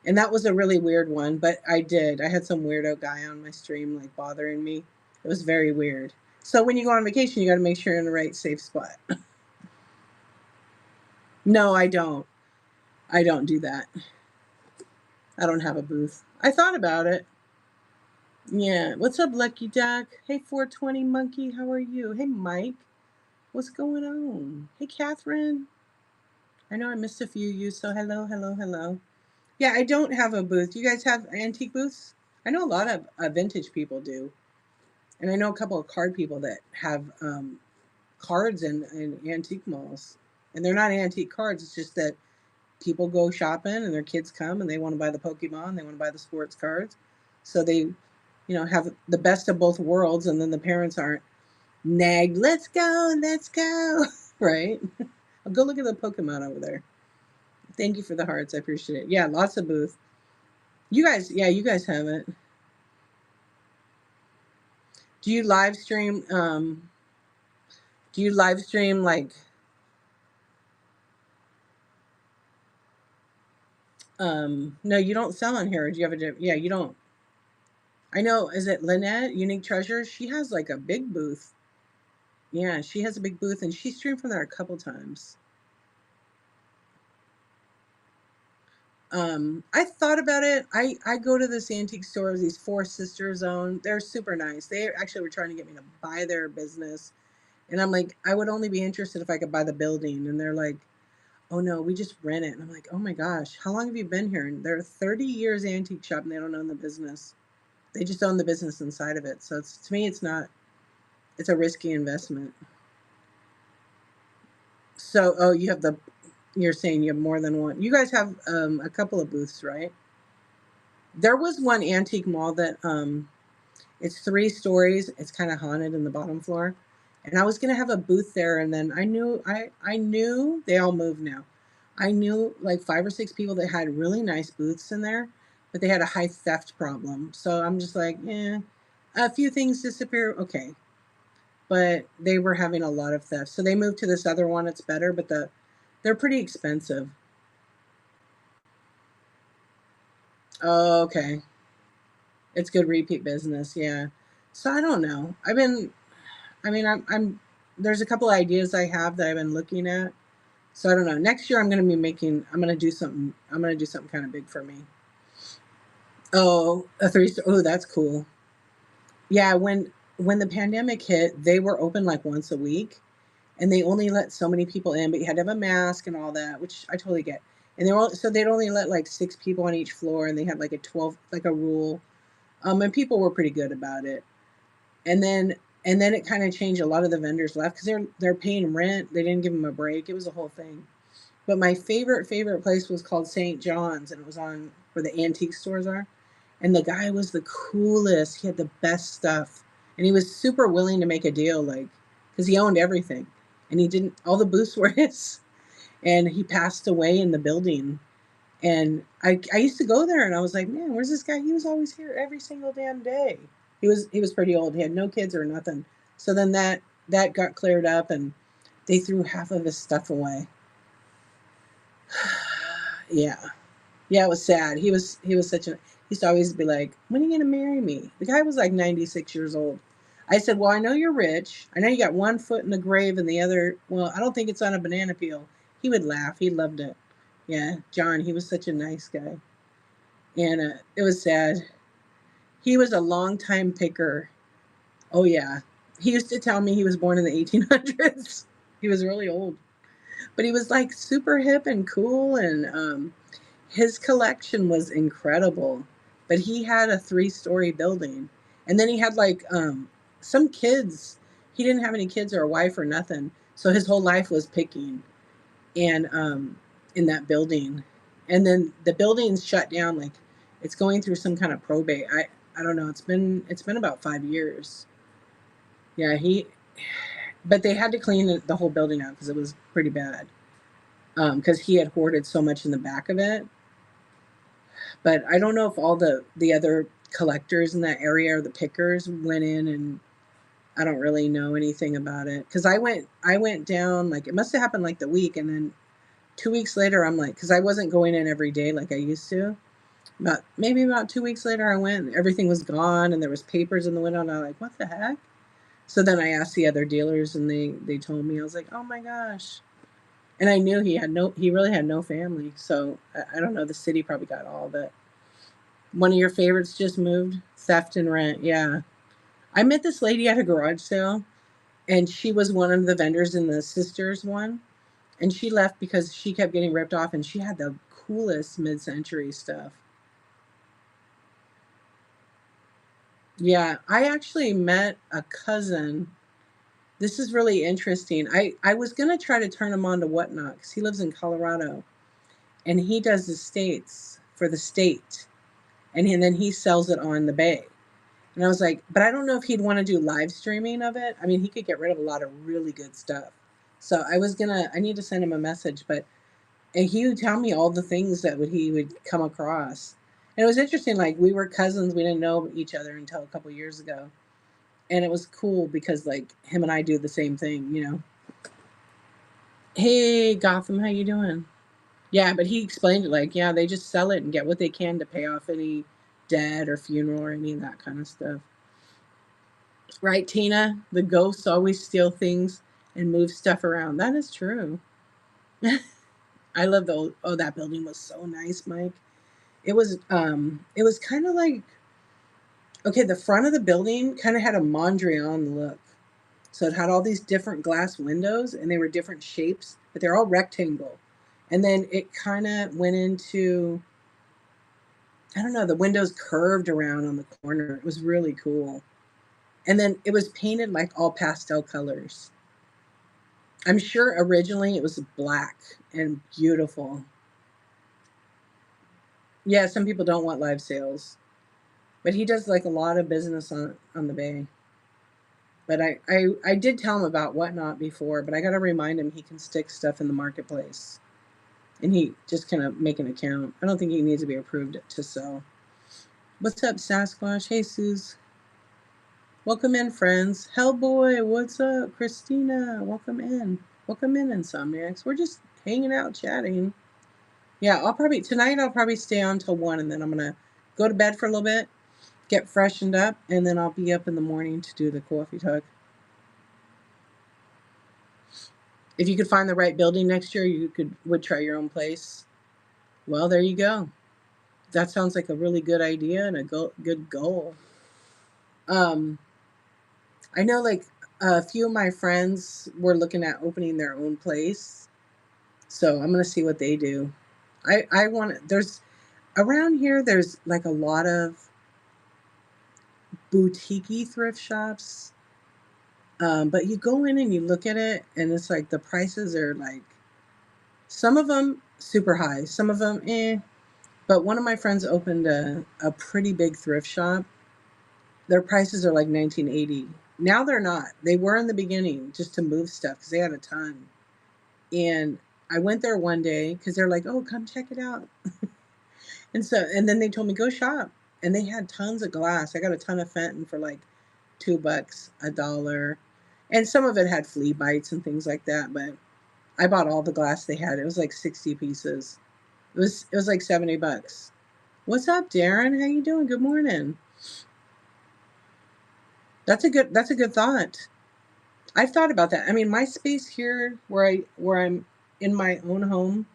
Speaker 1: And that was a really weird one, but I had some weirdo guy on my stream like bothering me. It was very weird. So when you go on vacation, you got to make sure you're in the right safe spot. No, I don't. I don't do that. I don't have a booth. I thought about it. Yeah. What's up, Lucky Duck? Hey, 420 Monkey. How are you? Hey, Mike. What's going on? Hey, Catherine. I know I missed a few of you, so hello, hello, hello. Yeah, I don't have a booth. Do you guys have antique booths? I know a lot of vintage people do. And I know a couple of card people that have cards in antique malls. And they're not antique cards. It's just that people go shopping and their kids come and they want to buy the Pokemon, they want to buy the sports cards. So they, have the best of both worlds, and then the parents aren't nagged, let's go, let's go. Right? I'll go look at the Pokemon over there. Thank you for the hearts. I appreciate it. Yeah, lots of booth. You guys have it. Do you live stream? Do you live stream like no, you don't sell on here. Do you have yeah, you don't. I know, is it Lynette, Unique Treasures? She has like a big booth. Yeah, she has a big booth and she streamed from there a couple times. I thought about it. I go to this antique store, these Four Sisters own. They're super nice. They actually were trying to get me to buy their business. And I'm like, I would only be interested if I could buy the building. And they're like, oh no, we just rent it. And I'm like, oh my gosh, how long have you been here? And they're 30 years antique shop and they don't own the business. They just own the business inside of it. So to me, it's a risky investment. So, oh, you're saying you have more than one. You guys have a couple of booths, right? There was one antique mall that it's 3 stories. It's kind of haunted in the bottom floor. And I was gonna have a booth there, and then I knew they all moved now. I knew like 5 or 6 people that had really nice booths in there, but they had a high theft problem. So I'm just like, a few things disappear, okay. But they were having a lot of theft. So they moved to this other one. It's better, but they're pretty expensive. Oh, okay. It's good repeat business, yeah. So I don't know. I'm there's a couple ideas I have that I've been looking at. So I don't know. Next year I'm gonna do something. I'm gonna do something kind of big for me. Oh, a 3 store. Oh, that's cool. Yeah, when the pandemic hit, they were open like once a week, and they only let so many people in, but you had to have a mask and all that, which I totally get. And so they'd only let like 6 people on each floor, and they had like a 12 like a rule. And people were pretty good about it. And then it kind of changed. A lot of the vendors left because they're paying rent. They didn't give them a break. It was a whole thing. But my favorite place was called St. John's, and it was on where the antique stores are. And the guy was the coolest. He had the best stuff, and he was super willing to make a deal, like because he owned everything, and he didn't. All the booths were his, and he passed away in the building. And I used to go there, and I was like, man, where's this guy? He was always here every single damn day. He was pretty old. He had no kids or nothing. So then that got cleared up, and they threw half of his stuff away. Yeah. Yeah, it was sad. He was such a he used to always be like, "When are you gonna marry me?" The guy was like 96 years old. I said, "Well, I know you're rich. I know you got one foot in the grave and the other, well, I don't think it's on a banana peel." He would laugh. He loved it. Yeah, John, he was such a nice guy. And it was sad. He was a long time picker. Oh yeah. He used to tell me he was born in the 1800s. He was really old. But he was like super hip and cool, and his collection was incredible. But he had a 3-story building. And then he had like some kids. He didn't have any kids or a wife or nothing. So his whole life was picking and in that building. And then the building's shut down, like it's going through some kind of probate. I don't know. It's been about 5 years. Yeah, he but they had to clean the whole building out because it was pretty bad. Because he had hoarded so much in the back of it. But I don't know if all the other collectors in that area or the pickers went in, and I don't really know anything about it because I went down, like it must have happened like the week, and then 2 weeks later I'm like, because I wasn't going in every day like I used to. Maybe about 2 weeks later I went, and everything was gone, and there was papers in the window, and I'm like, what the heck? So then I asked the other dealers, and they told me. I was like, oh my gosh. And I knew he really had no family. So I don't know. The city probably got all of it. One of your favorites just moved? Theft and rent. Yeah. I met this lady at a garage sale, and she was one of the vendors in the sisters one. And she left because she kept getting ripped off, and she had the coolest mid-century stuff. Yeah, I actually met a cousin. This is really interesting. I was going to try to turn him on to Whatnot because he lives in Colorado, and he does the states for the state, and then he sells it on the Bay. And I was like, but I don't know if he'd want to do live streaming of it. I mean, he could get rid of a lot of really good stuff. So I need to send him a message, but and he would tell me all the things that he would come across. And it was interesting, like we were cousins, we didn't know each other until a couple years ago. And it was cool because like him and I do the same thing. Hey Gotham, how you doing? Yeah, but he explained it like, yeah, they just sell it and get what they can to pay off any debt or funeral or any of that kind of stuff. Right, Tina? The ghosts always steal things and move stuff around. That is true. I love the old, oh, that building was so nice, Mike. It was kind of like, okay, the front of the building kind of had a Mondrian look. So it had all these different glass windows, and they were different shapes, but they're all rectangle. And then it kind of went into, I don't know, the windows curved around on the corner. It was really cool. And then it was painted like all pastel colors. I'm sure originally it was black and beautiful. Yeah, some people don't want live sales, but he does like a lot of business on the Bay. But I did tell him about Whatnot before, but I got to remind him he can stick stuff in the marketplace, and he just kind of make an account. I don't think he needs to be approved to sell. What's up, Sasquatch? Hey, Suze. Welcome in, friends. Hellboy, what's up? Christina, welcome in. Welcome in, Insomniacs. We're just hanging out, chatting. Yeah, I'll probably stay on till 1, and then I'm gonna go to bed for a little bit, get freshened up, and then I'll be up in the morning to do the coffee talk. If you could find the right building next year, you would try your own place. Well, there you go. That sounds like a really good idea and a good goal. Um, I know like a few of my friends were looking at opening their own place, so I'm gonna see what they do. I want there's around here there's like a lot of boutique thrift shops. But you go in and you look at it, and it's like the prices are like some of them super high, some of them eh. But one of my friends opened a pretty big thrift shop. Their prices are like 1980. Now they're not. They were in the beginning just to move stuff because they had a ton. And I went there 1 day because they're like, "Oh, come check it out." And then they told me go shop. and they had tons of glass. I got a ton of Fenton for like $2, $1, and some of it had flea bites and things like that. But I bought all the glass they had. It was like 60 pieces. It was like $70. What's up, Darren? How you doing? Good morning. That's a good thought. I've thought about that. I mean, my space here where I'm in my own home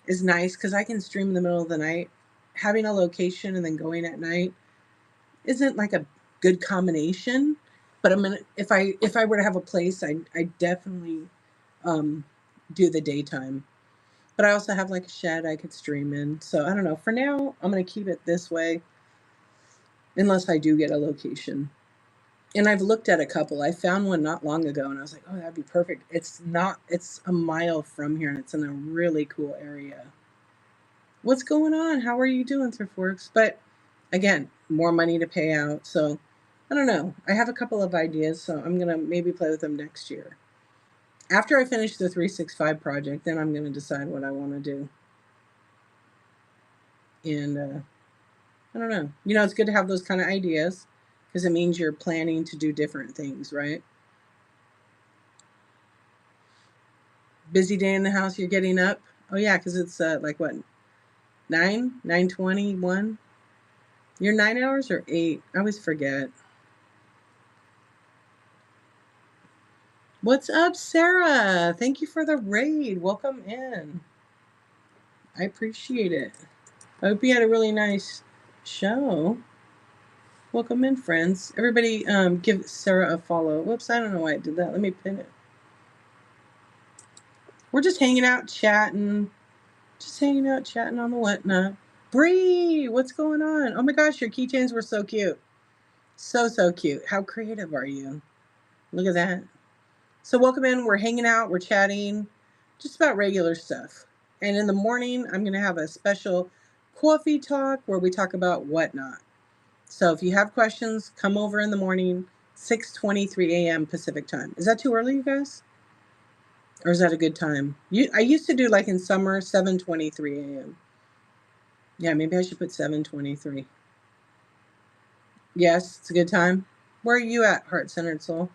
Speaker 1: is nice because I can stream in the middle of the night. Having a location and then going at night isn't like a good combination. But I'm gonna if I were to have a place, I definitely um, do the daytime. But I also have like a shed I could stream in. So I don't know. For now, I'm gonna keep it this way unless I do get a location. And I've looked at a couple. I found one not long ago and I was like, oh, that'd be perfect. It's a mile from here and it's in a really cool area. What's going on? How are you doing, Thriftworks? But again, more money to pay out. So I don't know. I have a couple of ideas, so I'm going to maybe play with them next year. After I finish the 365 project, then I'm going to decide what I want to do. And I don't know. It's good to have those kind of ideas because it means you're planning to do different things, right? Busy day in the house, you're getting up. Oh yeah, because it's like what, 9:21. You're 9 hours or 8? I always forget. What's up, Sarah? Thank you for the raid. Welcome in. I appreciate it. I hope you had a really nice show. Welcome in, friends. Everybody, give Sarah a follow. Whoops, I don't know why I did that. Let me pin it. We're just hanging out, chatting. On the whatnot. Bree, what's going on? Oh my gosh, your keychains were so cute. So cute. How creative are you? Look at that. So welcome in. We're hanging out. We're chatting just about regular stuff. And in the morning, I'm going to have a special coffee talk where we talk about whatnot. So if you have questions, come over in the morning, 6:23 a.m. Pacific time. Is that too early, you guys? Or is that a good time? I used to do like in summer, 7:23 a.m. Yeah, maybe I should put 7:23. Yes, it's a good time. Where are you at, Heart Centered Soul?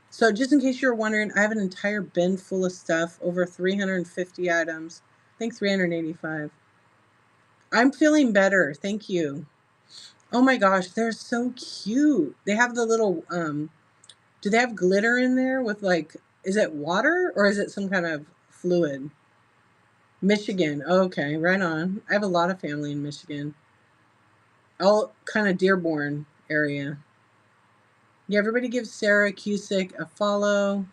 Speaker 1: So just in case you're wondering, I have an entire bin full of stuff, over 350 items. I think 385. I'm feeling better. Thank you. Oh my gosh, they're so cute. They have the little do they have glitter in there with like, is it water or is it some kind of fluid? Michigan. Okay, right on. I have a lot of family in Michigan. All kind of Dearborn area. Yeah, everybody give Sarah Cusick a follow.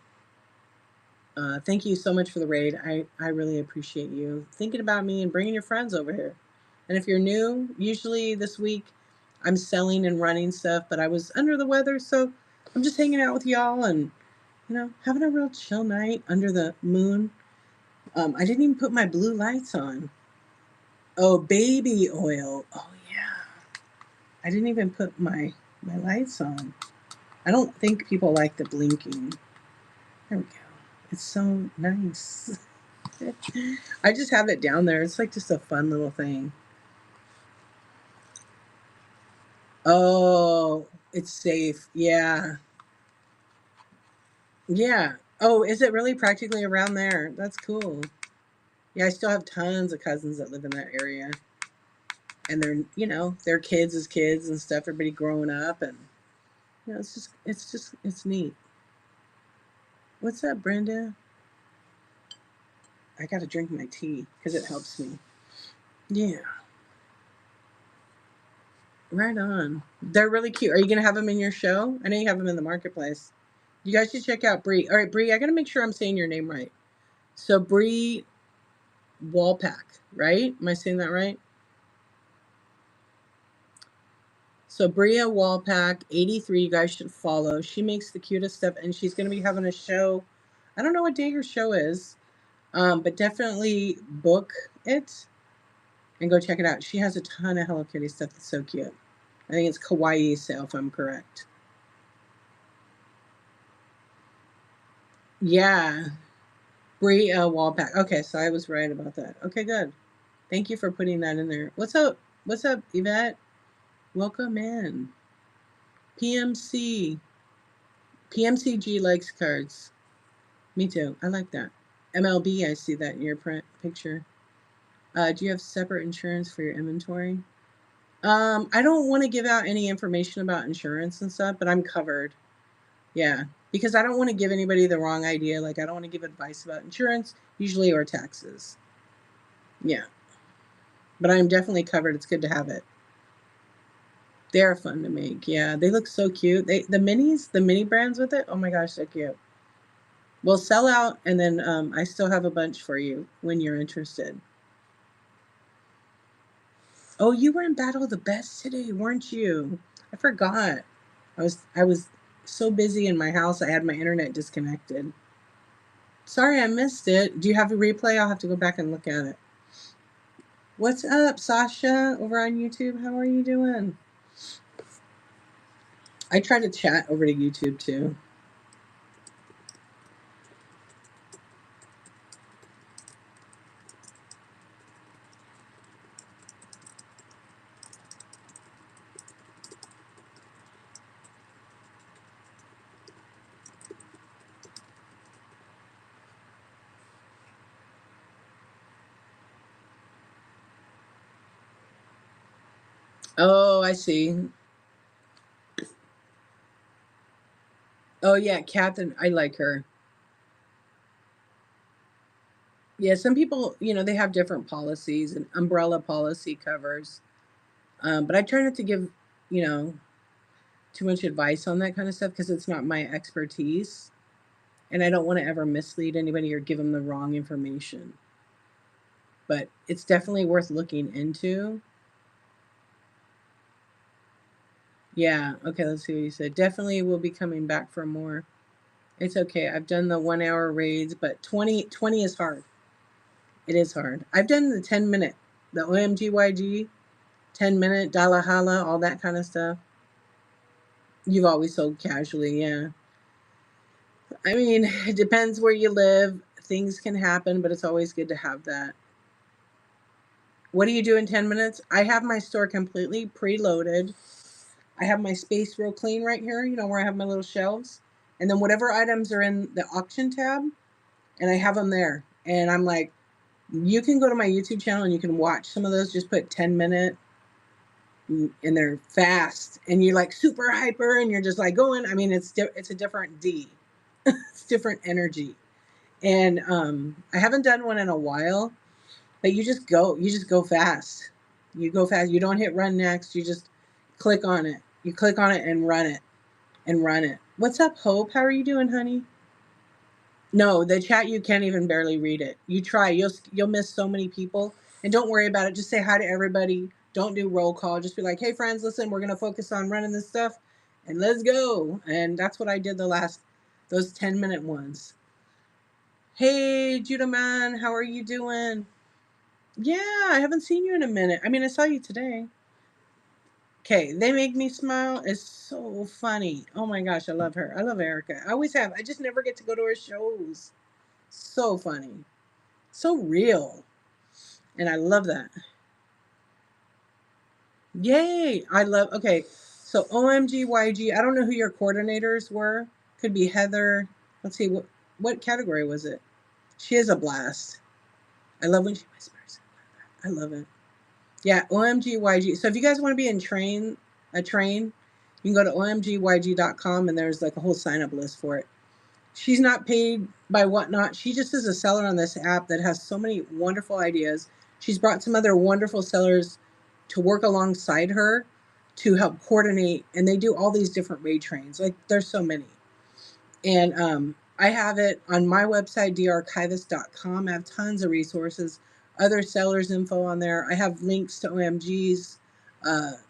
Speaker 1: Thank you so much for the raid. I really appreciate you thinking about me and bringing your friends over here. And if you're new, usually this week I'm selling and running stuff, but I was under the weather, so I'm just hanging out with y'all and, having a real chill night under the moon. I didn't even put my blue lights on. Oh, baby oil. Oh, yeah. I didn't even put my lights on. I don't think people like the blinking. There we go. It's so nice. I just have it down there. It's like just a fun little thing. Oh, it's safe. Yeah. Yeah. Oh, is it really practically around there? That's cool. Yeah, I still have tons of cousins that live in that area. And their kids as kids and stuff, everybody growing up and it's neat. What's up, Brenda? I gotta drink my tea because it helps me. Yeah. Right on. They're really cute. Are you gonna have them in your show? I know you have them in the marketplace. You guys should check out Bree. All right, Bree, I gotta make sure I'm saying your name right. So Bree Wallpack, right? Am I saying that right? So Bria Wallpack, 83, you guys should follow. She makes the cutest stuff, and she's gonna be having a show. I don't know what day her show is, but definitely book it and go check it out. She has a ton of Hello Kitty stuff that's so cute. I think it's Kawaii sale, if I'm correct. Yeah. Brie Wallpack. Okay, so I was right about that. Okay, good. Thank you for putting that in there. What's up? What's up, Yvette? Welcome in. PMC. PMCG likes cards. Me too. I like that. MLB, I see that in your print picture. Do you have separate insurance for your inventory? I don't want to give out any information about insurance and stuff, but I'm covered. Yeah, because I don't want to give anybody the wrong idea. Like, I don't want to give advice about insurance, usually, or taxes. Yeah, but I'm definitely covered. It's good to have it. They're fun to make. Yeah, they look so cute. The minis, the mini brands with it. Oh my gosh, so cute. We'll sell out, and then I still have a bunch for you when you're interested. Oh, you were in Battle of the Best today, weren't you? I forgot. I was so busy in my house. I had my internet disconnected. Sorry, I missed it. Do you have a replay? I'll have to go back and look at it. What's up, Sasha, over on YouTube? How are you doing? I try to chat over to YouTube too. Oh, I see. Oh yeah, Catherine. I like her. Yeah, some people, they have different policies and umbrella policy covers. But I try not to give, you know, too much advice on that kind of stuff because it's not my expertise. And I don't want to ever mislead anybody or give them the wrong information. But it's definitely worth looking into. Yeah, okay, let's see what you said. Definitely will be coming back for more. It's okay. I've done the 1 hour raids, but 20 is hard. It is hard. I've done the 10 minute, the OMGYG, 10 minute, Dalahala, all that kind of stuff. You've always sold casually, yeah. I mean, it depends where you live. Things can happen, but it's always good to have that. What do you do in 10 minutes? I have my store completely preloaded. I have my space real clean right here, where I have my little shelves. And then whatever items are in the auction tab, and I have them there. And I'm like, you can go to my YouTube channel and you can watch some of those. Just put 10 minute, and they're fast, and you're like super hyper, and you're just like going. I mean, it's a different D. It's different energy. And I haven't done one in a while, but you just go fast. You go fast. You don't hit run next. You just click on it. You click on it and run it and run it. What's up, Hope? How are you doing, honey? No, the chat, you can't even barely read it. You try, you'll miss so many people. And don't worry about it. Just say hi to everybody. Don't do roll call. Just be like, hey friends, listen, we're gonna focus on running this stuff and let's go. And that's what I did those 10 minute ones. Hey Judah man, how are you doing? Yeah, I haven't seen you in a minute. I mean, I saw you today. Okay, they make me smile. It's so funny. Oh my gosh, I love her. I love Erica. I always have. I just never get to go to her shows. So funny. So real. And I love that. Yay. I love, okay. So OMGYG, I don't know who your coordinators were. Could be Heather. Let's see, what category was it? She is a blast. I love when she whispers. I love it. Yeah, OMGYG. So if you guys want to be in a train, you can go to omgyg.com, and there's like a whole sign up list for it. She's not paid by whatnot. She just is a seller on this app that has so many wonderful ideas. She's brought some other wonderful sellers to work alongside her to help coordinate, and they do all these different raid trains. Like, there's so many. And I have it on my website, darchivist.com. I have tons of resources, other sellers info on there. I have links to OMG's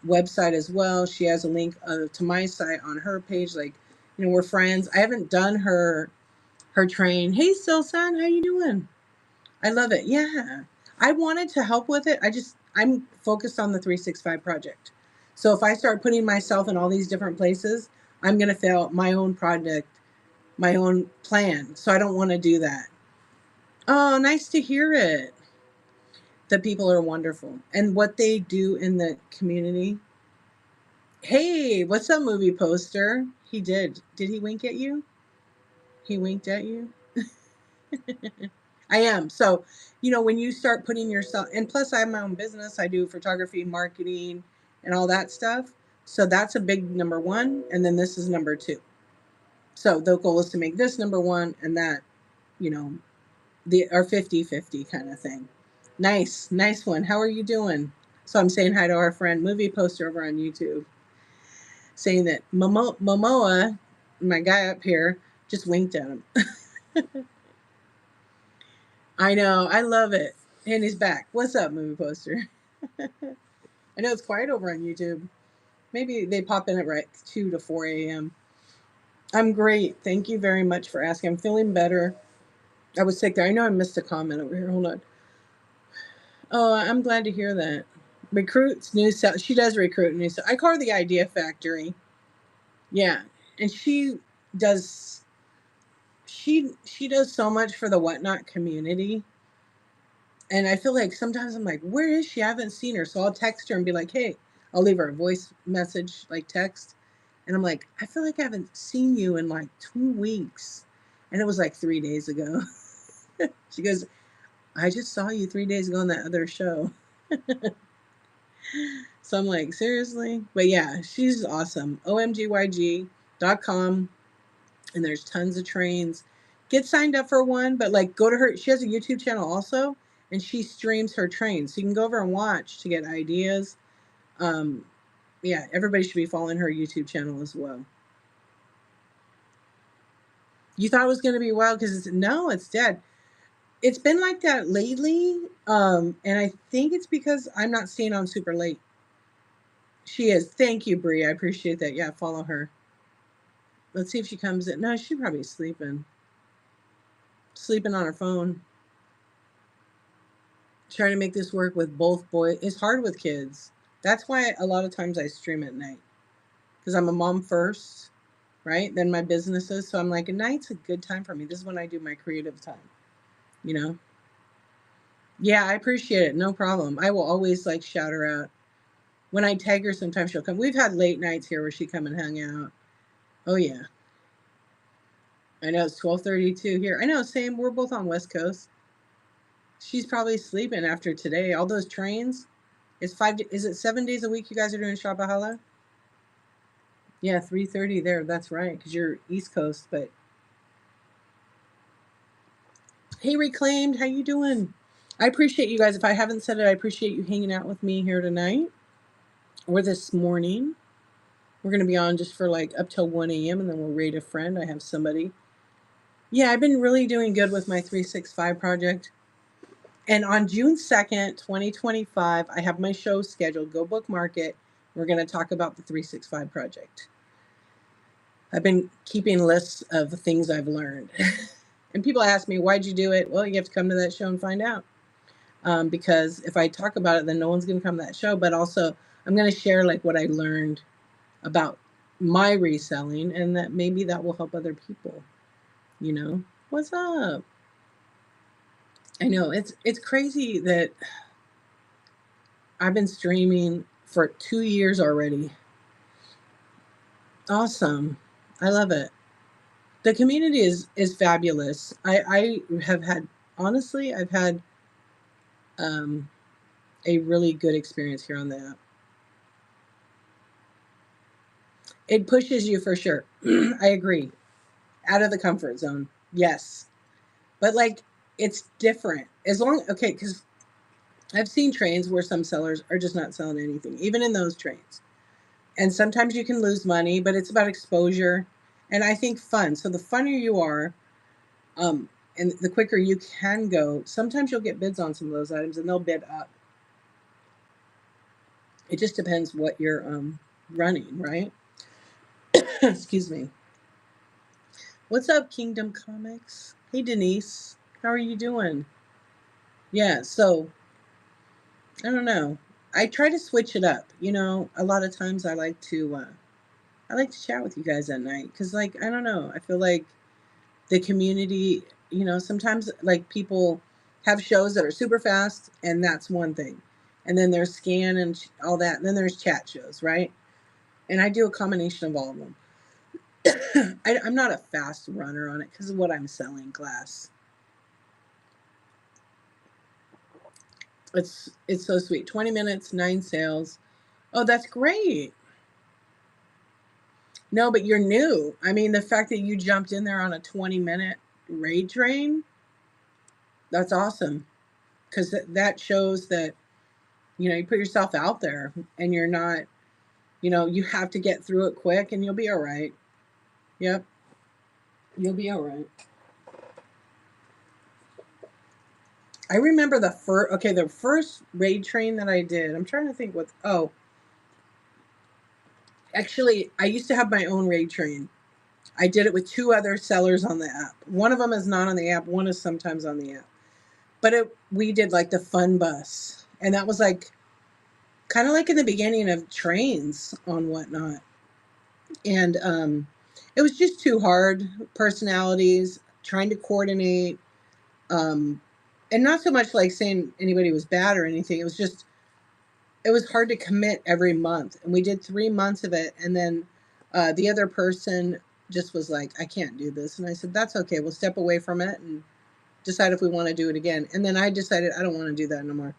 Speaker 1: website as well. She has a link to my site on her page. Like, we're friends. I haven't done her train. Hey, Silson, how you doing? I love it. Yeah, I wanted to help with it. I'm focused on the 365 project. So if I start putting myself in all these different places, I'm going to fail my own project, my own plan. So I don't want to do that. Oh, nice to hear it. The people are wonderful. And what they do in the community. Hey, what's up, movie poster? He did. Did he wink at you? He winked at you? I am. So, when you start putting yourself, and plus I have my own business, I do photography, marketing, and all that stuff. So that's a big number one. And then this is number two. So the goal is to make this number one and that, you know, our 50-50 kind of thing. Nice one. How are you doing? So I'm saying hi to our friend movie poster over on YouTube, saying that Momoa, my guy up here, just winked at him. I know. I love it. And he's back. What's up, movie poster? I know it's quiet over on YouTube. Maybe they pop in at right 2 to 4 a.m. I'm great. Thank you very much for asking. I'm feeling better. I was sick there. I know I missed a comment over here. Hold on. Oh, I'm glad to hear that. Recruits new sales. She does recruit new sales. I call her the Idea Factory. Yeah, and does she does so much for the Whatnot community. And I feel like sometimes I'm like, where is she? I haven't seen her. So I'll text her and be like, hey, I'll leave her a voice message, like text. And I'm like, I feel like I haven't seen you in like 2 weeks. And it was like 3 days ago. She goes, I just saw you 3 days ago on that other show. So I'm like, seriously? But yeah, she's awesome. omgyg.com. And there's tons of trains. Get signed up for one, but like go to her. She has a YouTube channel also, and she streams her trains. So you can go over and watch to get ideas. Yeah, everybody should be following her YouTube channel as well. You thought it was going to be wild because no, it's dead. It's been like that lately, and I think it's because I'm not staying on super late. She is. Thank you, Brie. I appreciate that. Yeah, follow her. Let's see if she comes in. No, she's probably sleeping. Sleeping on her phone. Trying to make this work with both boys. It's hard with kids. That's why a lot of times I stream at night. Because I'm a mom first, right? Then my businesses. So I'm like, at night's a good time for me. This is when I do my creative time, you know? Yeah, I appreciate it. No problem. I will always like shout her out. When I tag her, sometimes she'll come. We've had late nights here where she come and hang out. Oh yeah. I know it's 12:32 here. I know, same. We're both on West Coast. She's probably sleeping after today. All those trains. Is it 7 days a week you guys are doing Shabahala? Yeah, 3:30 there. That's right, because you're East Coast. But hey, Reclaimed, how you doing? I appreciate you guys. If I haven't said it, I appreciate you hanging out with me here tonight or this morning. We're going to be on just for like up till 1 a.m. and then we'll rate a friend. I have somebody. Yeah, I've been really doing good with my 365 project. And on June 2nd, 2025, I have my show scheduled. Go bookmark it. We're going to talk about the 365 project. I've been keeping lists of things I've learned. And people ask me, why'd you do it? Well, you have to come to that show and find out. Because if I talk about it, then no one's going to come to that show. But also, I'm going to share like what I learned about my reselling, and that maybe that will help other people. You know, what's up? I know it's crazy that I've been streaming for 2 years already. Awesome. I love it. The community is fabulous. I have had, honestly, I've had a really good experience here on the app. It pushes you for sure. I agree. Out of the comfort zone. Yes. But like it's different. As long okay, because I've seen trains where some sellers are just not selling anything, even in those trains. And sometimes you can lose money, but it's about exposure and I think fun. So the funnier you are, and the quicker you can go, sometimes you'll get bids on some of those items and they'll bid up. It just depends what you're running, right? Excuse me. What's up, Kingdom Comics? Hey, Denise. How are you doing? Yeah, so I don't know. I try to switch it up. You know, a lot of times I like to chat with you guys at night because, like, I don't know. I feel like the community. You know, sometimes like people have shows that are super fast, and that's one thing. And then there's scan and all that. And then there's chat shows, right? And I do a combination of all of them. I'm not a fast runner on it because of what I'm selling, glass. It's so sweet. 20 minutes, 9 sales. Oh, that's great. No, but you're new. I mean, the fact that you jumped in there on a 20-minute raid train, that's awesome. Because that shows that, you put yourself out there and you're not, you have to get through it quick and you'll be all right. Yep. You'll be all right. I remember the first raid train that I did. I'm trying to think actually, I used to have my own raid train. I did it with 2 other sellers on the app. One of them is not on the app. One is sometimes on the app. But we did like the fun bus. And that was like, kind of like in the beginning of trains on whatnot. And it was just too hard. Personalities, trying to coordinate. And not so much like saying anybody was bad or anything. It was hard to commit every month. And we did 3 months of it. And then the other person just was like, I can't do this. And I said, that's okay. We'll step away from it and decide if we want to do it again. And then I decided I don't want to do that no more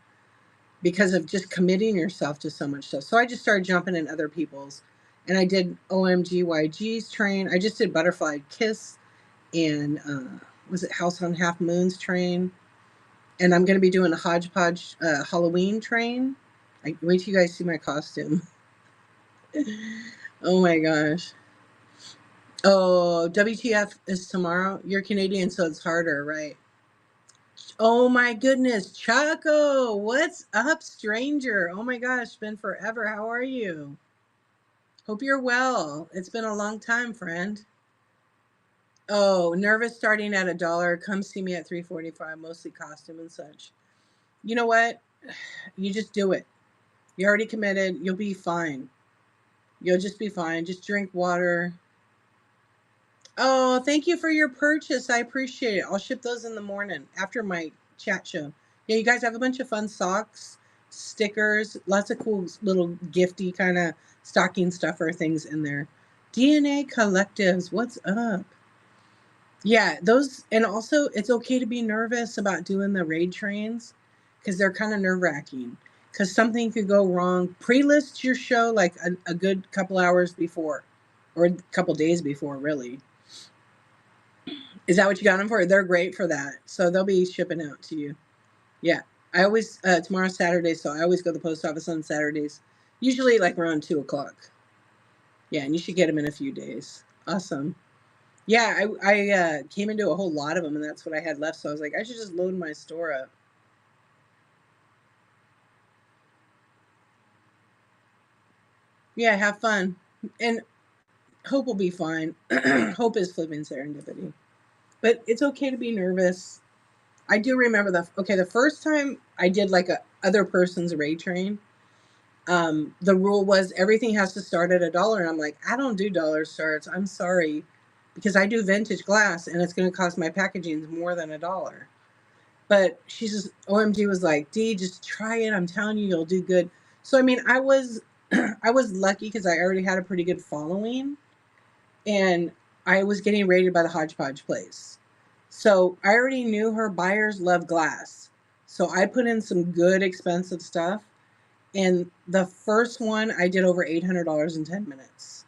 Speaker 1: because of just committing yourself to so much stuff. So I just started jumping in other people's. And I did OMGYG's train. I just did Butterfly Kiss and was it House on Half Moon's train. And I'm going to be doing a Hodgepodge Halloween train. Wait till you guys see my costume. Oh my gosh. Oh, WTF is tomorrow. You're Canadian, so it's harder, right? Oh my goodness, Chaco, what's up, stranger? Oh my gosh, been forever. How are you? Hope you're well. It's been a long time, friend. Oh, nervous starting at $1. Come see me at 345, mostly costume and such. You know what? You just do it. You're already committed. You'll be fine. You'll just be fine. Just drink water. Oh, thank you for your purchase. I appreciate it. I'll ship those in the morning after my chat show. Yeah, you guys have a bunch of fun socks, stickers, lots of cool little gifty kind of stocking stuffer things in there. DNA Collectives, what's up? Yeah, those, and also it's okay to be nervous about doing the raid trains because they're kind of nerve-wracking because something could go wrong. Pre-list your show like a good couple hours before or a couple days before, really. Is that what you got them for? They're great for that. So they'll be shipping out to you. Yeah. I always, tomorrow's Saturday, so I always go to the post office on Saturdays. Usually like around 2 o'clock. Yeah, and you should get them in a few days. Awesome. Yeah, I came into a whole lot of them, and that's what I had left. So I was like, I should just load my store up. Yeah, have fun. And hope will be fine. Hope is flipping serendipity. But it's okay to be nervous. I do remember the first time I did like a other person's raid train, the rule was everything has to start at $1. And I'm like, I don't do dollar starts. I'm sorry. Because I do vintage glass and it's going to cost my packaging more than $1. But OMG was like, D, just try it. I'm telling you, you'll do good. So, I mean, I was, I was lucky because I already had a pretty good following and I was getting rated by the Hodgepodge place. So I already knew her buyers love glass. So I put in some good expensive stuff. And the first one I did over $800 in 10 minutes.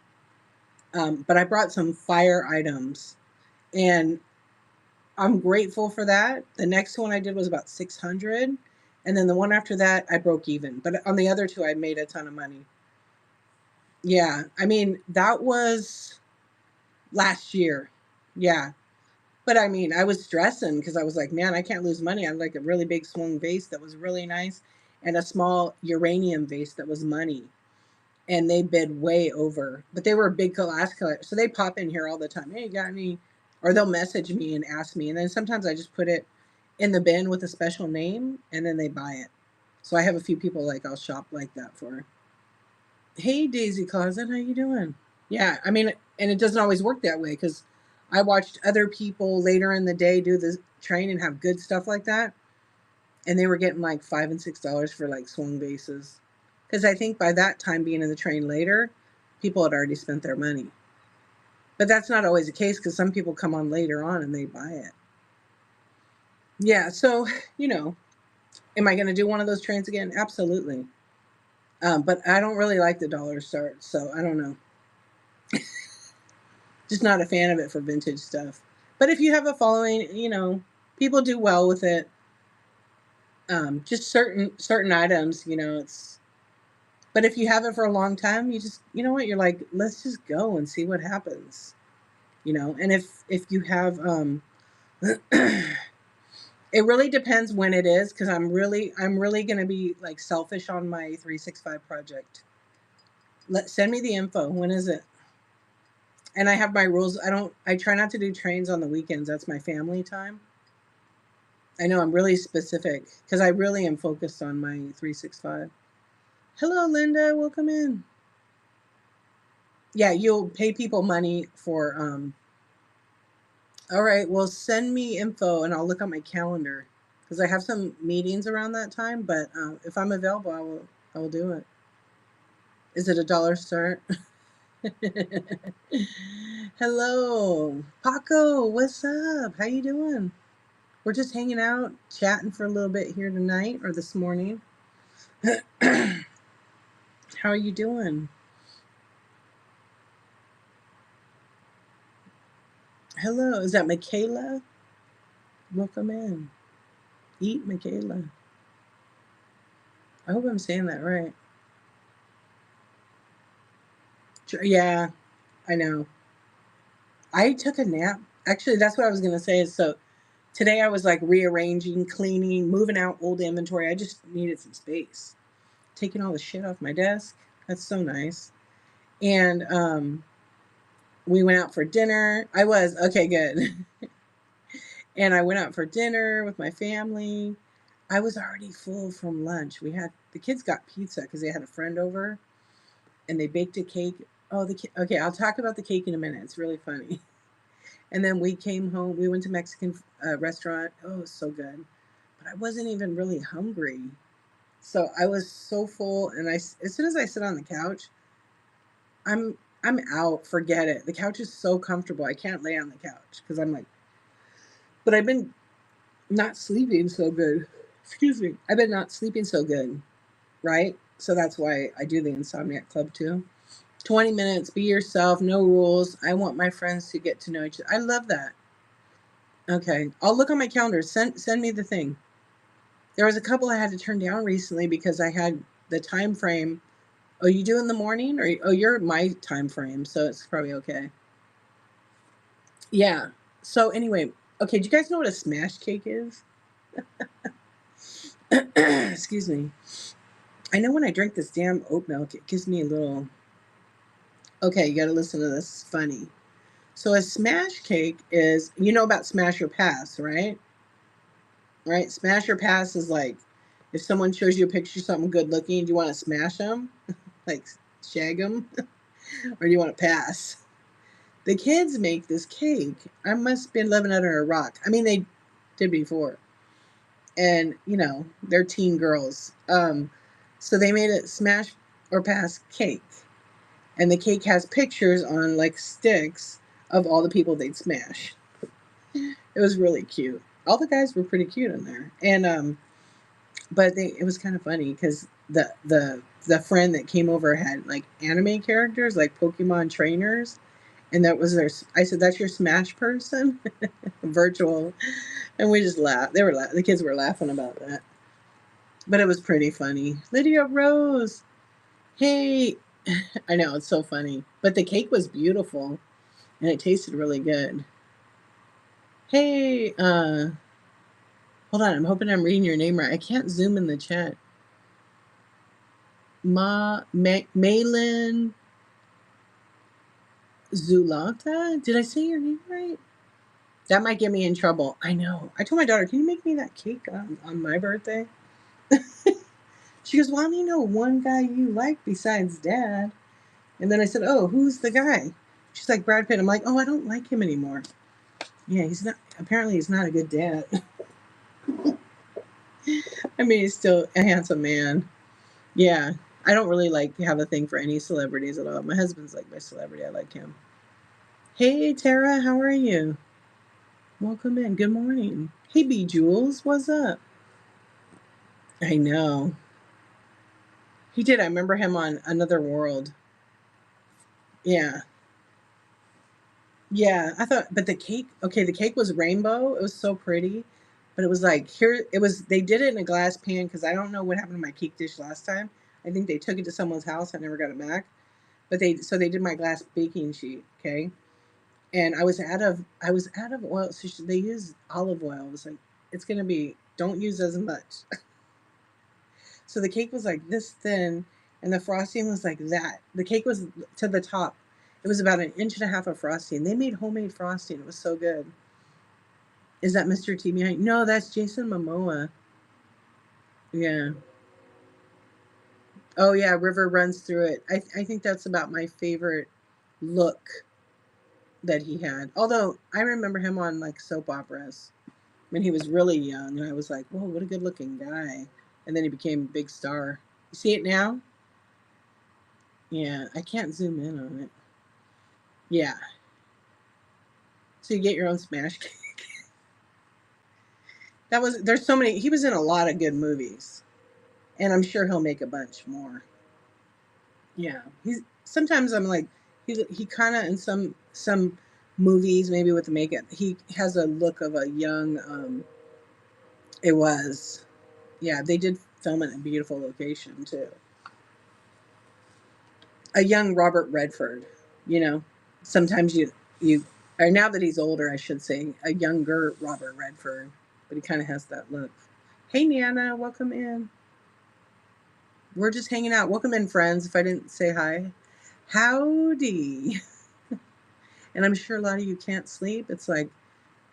Speaker 1: But I brought some fire items and I'm grateful for that. The next one I did was about 600. And then the one after that, I broke even. But on the other two, I made a ton of money. Yeah. I mean, that was last year. Yeah. But I mean, I was stressing because I was like, man, I can't lose money. I had like a really big swung vase that was really nice and a small uranium vase that was money. And they bid way over. But they were a big glass collector. So they pop in here all the time. Hey, you got any? Or they'll message me and ask me. And then sometimes I just put it in the bin with a special name and then they buy it. So I have a few people like I'll shop like that for. Hey, Daisy Closet, how you doing? Yeah, I mean, and it doesn't always work that way because I watched other people later in the day do the train and have good stuff like that. And they were getting like $5 and $6 for like swung bases. Because I think by that time, being in the train later, people had already spent their money. But that's not always the case because some people come on later on and they buy it. Yeah, so, you know, am I going to do one of those trains again? Absolutely. But I don't really like the dollar start, so I don't know. Just not a fan of it for vintage stuff. But if you have a following, you know, people do well with it. Just certain items, you know, it's. But if you have it for a long time, you just, you know what, you're like, let's just go and see what happens, you know. And if you have, it really depends when it is, because I'm really going to be like selfish on my 365 project. Send me the info. When is it? And I have my rules. I try not to do trains on the weekends. That's my family time. I know I'm really specific because I really am focused on my 365. Hello, Linda. Welcome in. Yeah, you'll pay people money for. All right. Well, send me info and I'll look on my calendar because I have some meetings around that time. But if I'm available, I will do it. Is it a dollar start? Hello, Paco. What's up? How you doing? We're just hanging out, chatting for a little bit here tonight or this morning. How are you doing? Hello, is that Michaela? Welcome in. Eat Michaela. I hope I'm saying that right. Yeah, I know. I took a nap. Actually, that's what I was going to say. So today I was like rearranging, cleaning, moving out old inventory. I just needed some space. Taking all the shit off my desk. That's so nice. And we went out for dinner. Okay, good. And I went out for dinner with my family. I was already full from lunch. The kids got pizza because they had a friend over and they baked a cake. Oh, okay, I'll talk about the cake in a minute. It's really funny. And then we came home. We went to Mexican restaurant. Oh, it was so good. But I wasn't even really hungry. So I was so full. And as soon as I sit on the couch, I'm out. Forget it. The couch is so comfortable. I can't lay on the couch because I'm like, but I've been not sleeping so good. Excuse me. I've been not sleeping so good, right? So that's why I do the Insomniac Club too. 20 minutes, be yourself, no rules. I want my friends to get to know each other. I love that. Okay. I'll look on my calendar. Send me the thing. There was a couple I had to turn down recently because I had the time frame. Oh, you do in the morning? You're my time frame, so it's probably okay. Yeah. So anyway, okay, do you guys know what a smash cake is? Excuse me. I know when I drink this damn oat milk, it gives me a little. Okay, you gotta listen to this. It's funny. So a smash cake is, you know about smash or pass, right? Right? Smash or pass is like if someone shows you a picture of something good looking, do you want to smash them? Like shag them? Or do you want to pass? The kids make this cake. I must have been living under a rock. I mean, they did before. And, you know, they're teen girls. So they made a smash or pass cake. And the cake has pictures on like sticks of all the people they'd smash. It was really cute. All the guys were pretty cute in there. And but it was kind of funny because the friend that came over had like anime characters, like Pokemon trainers, and that was their. I said, "That's your Smash person, virtual," and we just laughed. The kids were laughing about that, but it was pretty funny. Lydia Rose, hey, I know it's so funny, but the cake was beautiful and it tasted really good. Hey, hold on, I'm hoping I'm reading your name right. I can't zoom in the chat. Malin Zulata? Did I say your name right? That might get me in trouble. I know. I told my daughter, can you make me that cake on my birthday? She goes, well, I only know one guy you like besides Dad. And then I said, oh, who's the guy? She's like, Brad Pitt. I'm like, oh, I don't like him anymore. Yeah, apparently he's not a good dad. I mean, he's still a handsome man. Yeah. I don't really like have a thing for any celebrities at all. My husband's like my celebrity. I like him. Hey, Tara, how are you? Welcome in. Good morning. Hey, B Jules, what's up? I know. He did. I remember him on Another World. Yeah. Yeah. I thought, but the cake, okay, the cake was rainbow. It was so pretty. But it was like, here, it was, they did it in a glass pan because I don't know what happened to my cake dish last time. I think they took it to someone's house. I never got it back. But so they did my glass baking sheet. Okay. And I was out of oil. So they used olive oil. It was like, it's going to be, don't use as much. So the cake was like this thin, and the frosting was like that. The cake was to the top. It was about an inch and a half of frosting. They made homemade frosting. It was so good. Is that Mr. T behind? No, that's Jason Momoa. Yeah. Oh yeah, River runs through it. I think that's about my favorite look that he had. Although I remember him on like soap operas when he was really young, and I was like, whoa, what a good looking guy. And then he became a big star. You see it now? Yeah, I can't zoom in on it. Yeah. So you get your own smash cake. There's so many, he was in a lot of good movies. And I'm sure he'll make a bunch more. Yeah. Sometimes I'm like, he kind of in some movies, maybe with the makeup, he has a look of a young, it was, yeah, they did film it in a beautiful location too. A young Robert Redford, you know, sometimes you, or now that he's older, I should say, a younger Robert Redford, but he kind of has that look. Hey, Nana, welcome in. We're just hanging out. Welcome in, friends. If I didn't say hi, howdy. And I'm sure a lot of you can't sleep. It's like,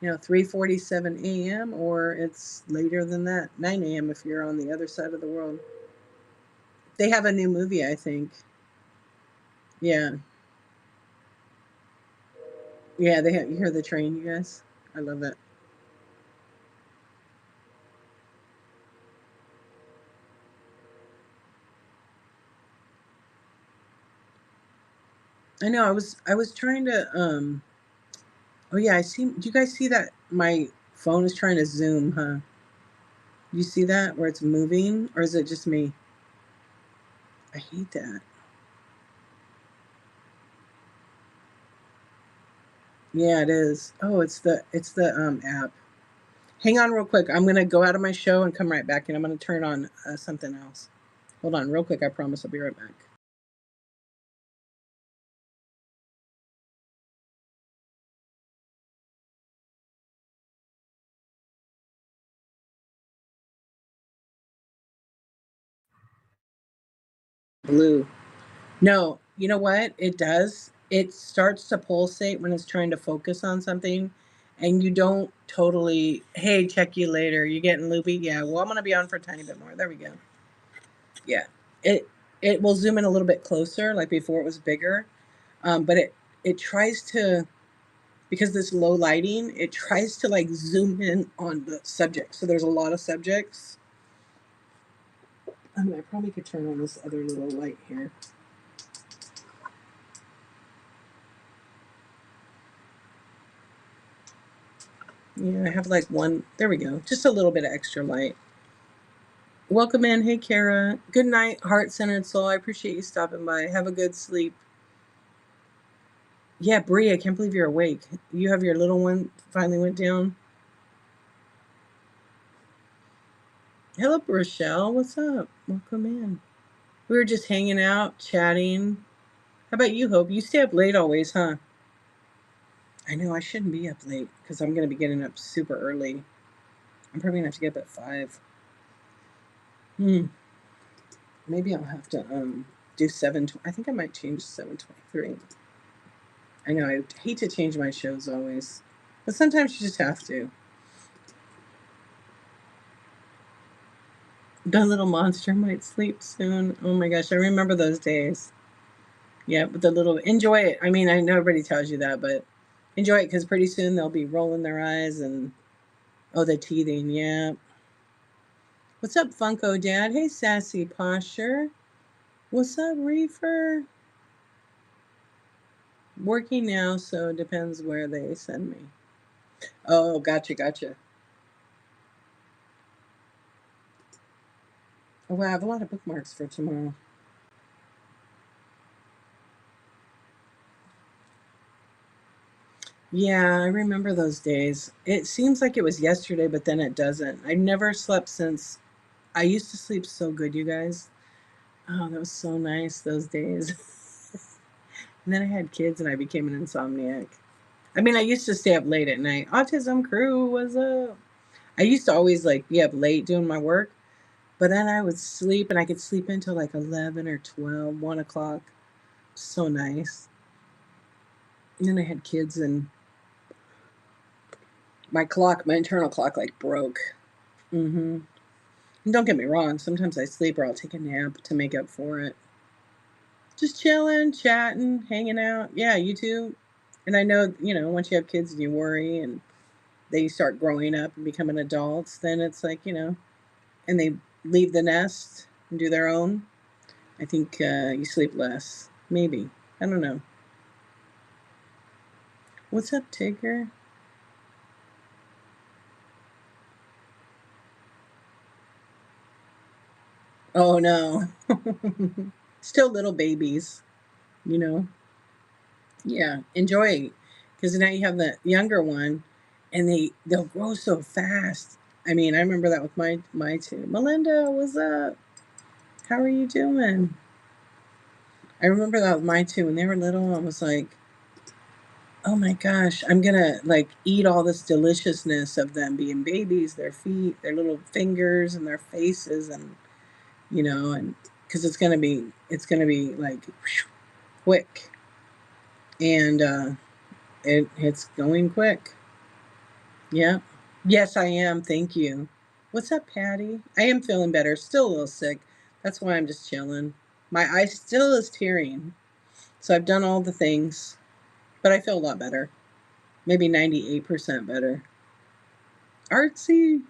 Speaker 1: 3:47 a.m. or it's later than that, 9 a.m. if you're on the other side of the world. They have a new movie, I think. Yeah. Yeah, you hear the train, you guys? I love it. I know. I was trying to oh yeah, do you guys see that my phone is trying to zoom, huh? You see that where it's moving, or is it just me? I hate that. Yeah, it is. Oh, it's the app. Hang on real quick. I'm gonna go out of my show and come right back, and I'm gonna turn on something else. Hold on, real quick. I promise I'll be right back. Blue. No, you know what? It does. It starts to pulsate when it's trying to focus on something, and you don't totally. Hey, check you later. You getting loopy? Yeah. Well, I'm gonna be on for a tiny bit more. There we go. Yeah. It it will zoom in a little bit closer, like before it was bigger. But it tries to, because this low lighting, it tries to like zoom in on the subject. So there's a lot of subjects. I mean, I probably could turn on this other little light here. Yeah, I have like one. There we go. Just a little bit of extra light. Welcome in. Hey, Kara. Good night, heart centered soul. I appreciate you stopping by. Have a good sleep. Yeah, Bree, I can't believe you're awake. You have your little one finally went down. Hello, Rochelle. What's up? Welcome in. We were just hanging out, chatting. How about you, Hope? You stay up late always, huh? I know I shouldn't be up late because I'm going to be getting up super early. I'm probably going to have to get up at 5. Hmm. Maybe I'll have to do 7. I think I might change 7:23. I know I hate to change my shows always, but sometimes you just have to. The little monster might sleep soon. Oh my gosh, I remember those days. Yeah, but the little enjoy it. I mean, I know everybody tells you that, but enjoy it because pretty soon they'll be rolling their eyes and oh, the teething. Yeah, What's up, Funko Dad? Hey, Sassy Posture. What's up, Reefer? Working now, so it depends where they send me. Oh, gotcha, gotcha. Oh, wow, I have a lot of bookmarks for tomorrow. Yeah, I remember those days. It seems like it was yesterday, but then it doesn't. I never slept since. I used to sleep so good, you guys. Oh, that was so nice those days. And then I had kids and I became an insomniac. I mean, I used to stay up late at night. Autism crew was up. I used to always like be up late doing my work, but then I would sleep and I could sleep until like 11 or 12, 1 o'clock. So nice. And then I had kids and my internal clock like broke. Mm-hmm. And don't get me wrong, sometimes I sleep or I'll take a nap to make up for it. Just chilling, chatting, hanging out. Yeah, you too. And I know, once you have kids and you worry and they start growing up and becoming adults, then it's like, and they leave the nest and do their own. I think you sleep less. Maybe. I don't know. What's up, Tigger? Oh, no. Still little babies, you know? Yeah, enjoy. Because now you have the younger one, and they'll grow so fast. I mean, I remember that with my two. Melinda, what's up? How are you doing? I remember that with my two when they were little. I was like, oh my gosh, I'm gonna like eat all this deliciousness of them being babies, their feet, their little fingers, and their faces, and and because it's gonna be like quick, and it's going quick. Yeah. Yes, I am. Thank you. What's up, Patty? I am feeling better. Still a little sick. That's why I'm just chilling. My eye still is tearing. So I've done all the things, but I feel a lot better. Maybe 98% better. Artsy.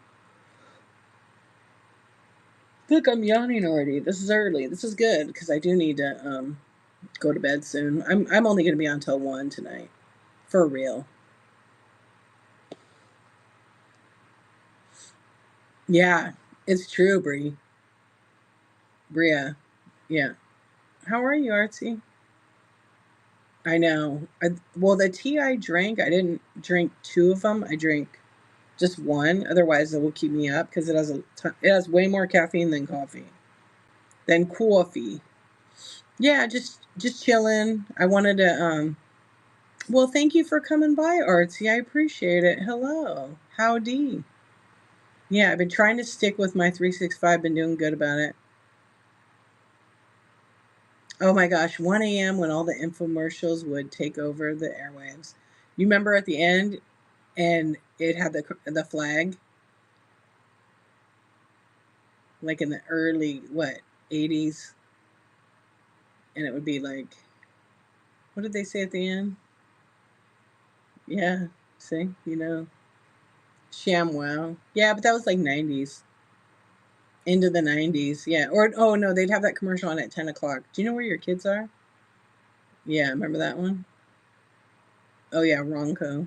Speaker 1: Look, I'm yawning already. This is early. This is good because I do need to go to bed soon. I'm only going to be on till 1 tonight. For real. Yeah, it's true, Bria. Yeah. How are you, Artsy? I know. Well, the tea I drank, I didn't drink two of them. I drank just one. Otherwise, it will keep me up because it has way more caffeine than coffee. Than coffee. Yeah, just chilling. I wanted to. Well, thank you for coming by, Artsy. I appreciate it. Hello. Howdy. Yeah, I've been trying to stick with my 365. Been doing good about it. Oh my gosh, 1 a.m. when all the infomercials would take over the airwaves. You remember at the end, and it had the flag, like in the early what 80s, and it would be like, what did they say at the end? Yeah, see, ShamWow. Yeah, but that was like 90s, into the 90s. Yeah, or oh no, they'd have that commercial on at 10 o'clock. Do you know where your kids are? Yeah, remember that one? Oh yeah, Ronco.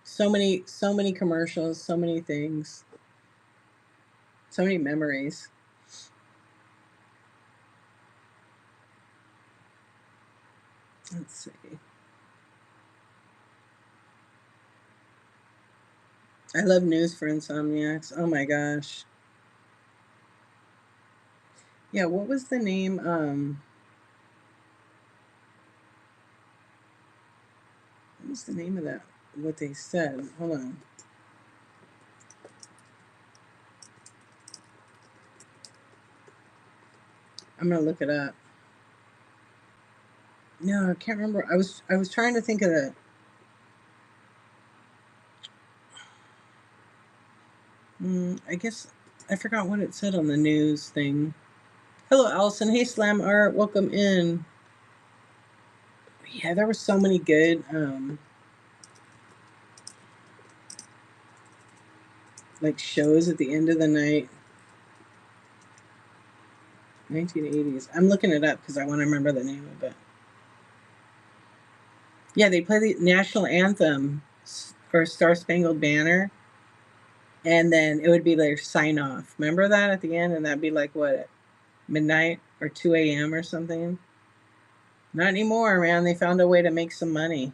Speaker 1: So many commercials, so many things, so many memories. Let's see. I love news for insomniacs. Oh my gosh. Yeah, what was the name? What was the name of that? What they said? Hold on. I'm gonna look it up. No, I can't remember. I was trying to think of the. I guess I forgot what it said on the news thing. Hello, Allison. Hey, Slam Art. Welcome in. Yeah, there were so many good like shows at the end of the night. 1980s. I'm looking it up because I want to remember the name of it. Yeah, they play the national anthem for Star Spangled Banner, and then it would be their sign off. Remember that at the end, and that'd be like what, midnight or 2 a.m. or something. Not anymore, man. They found a way to make some money.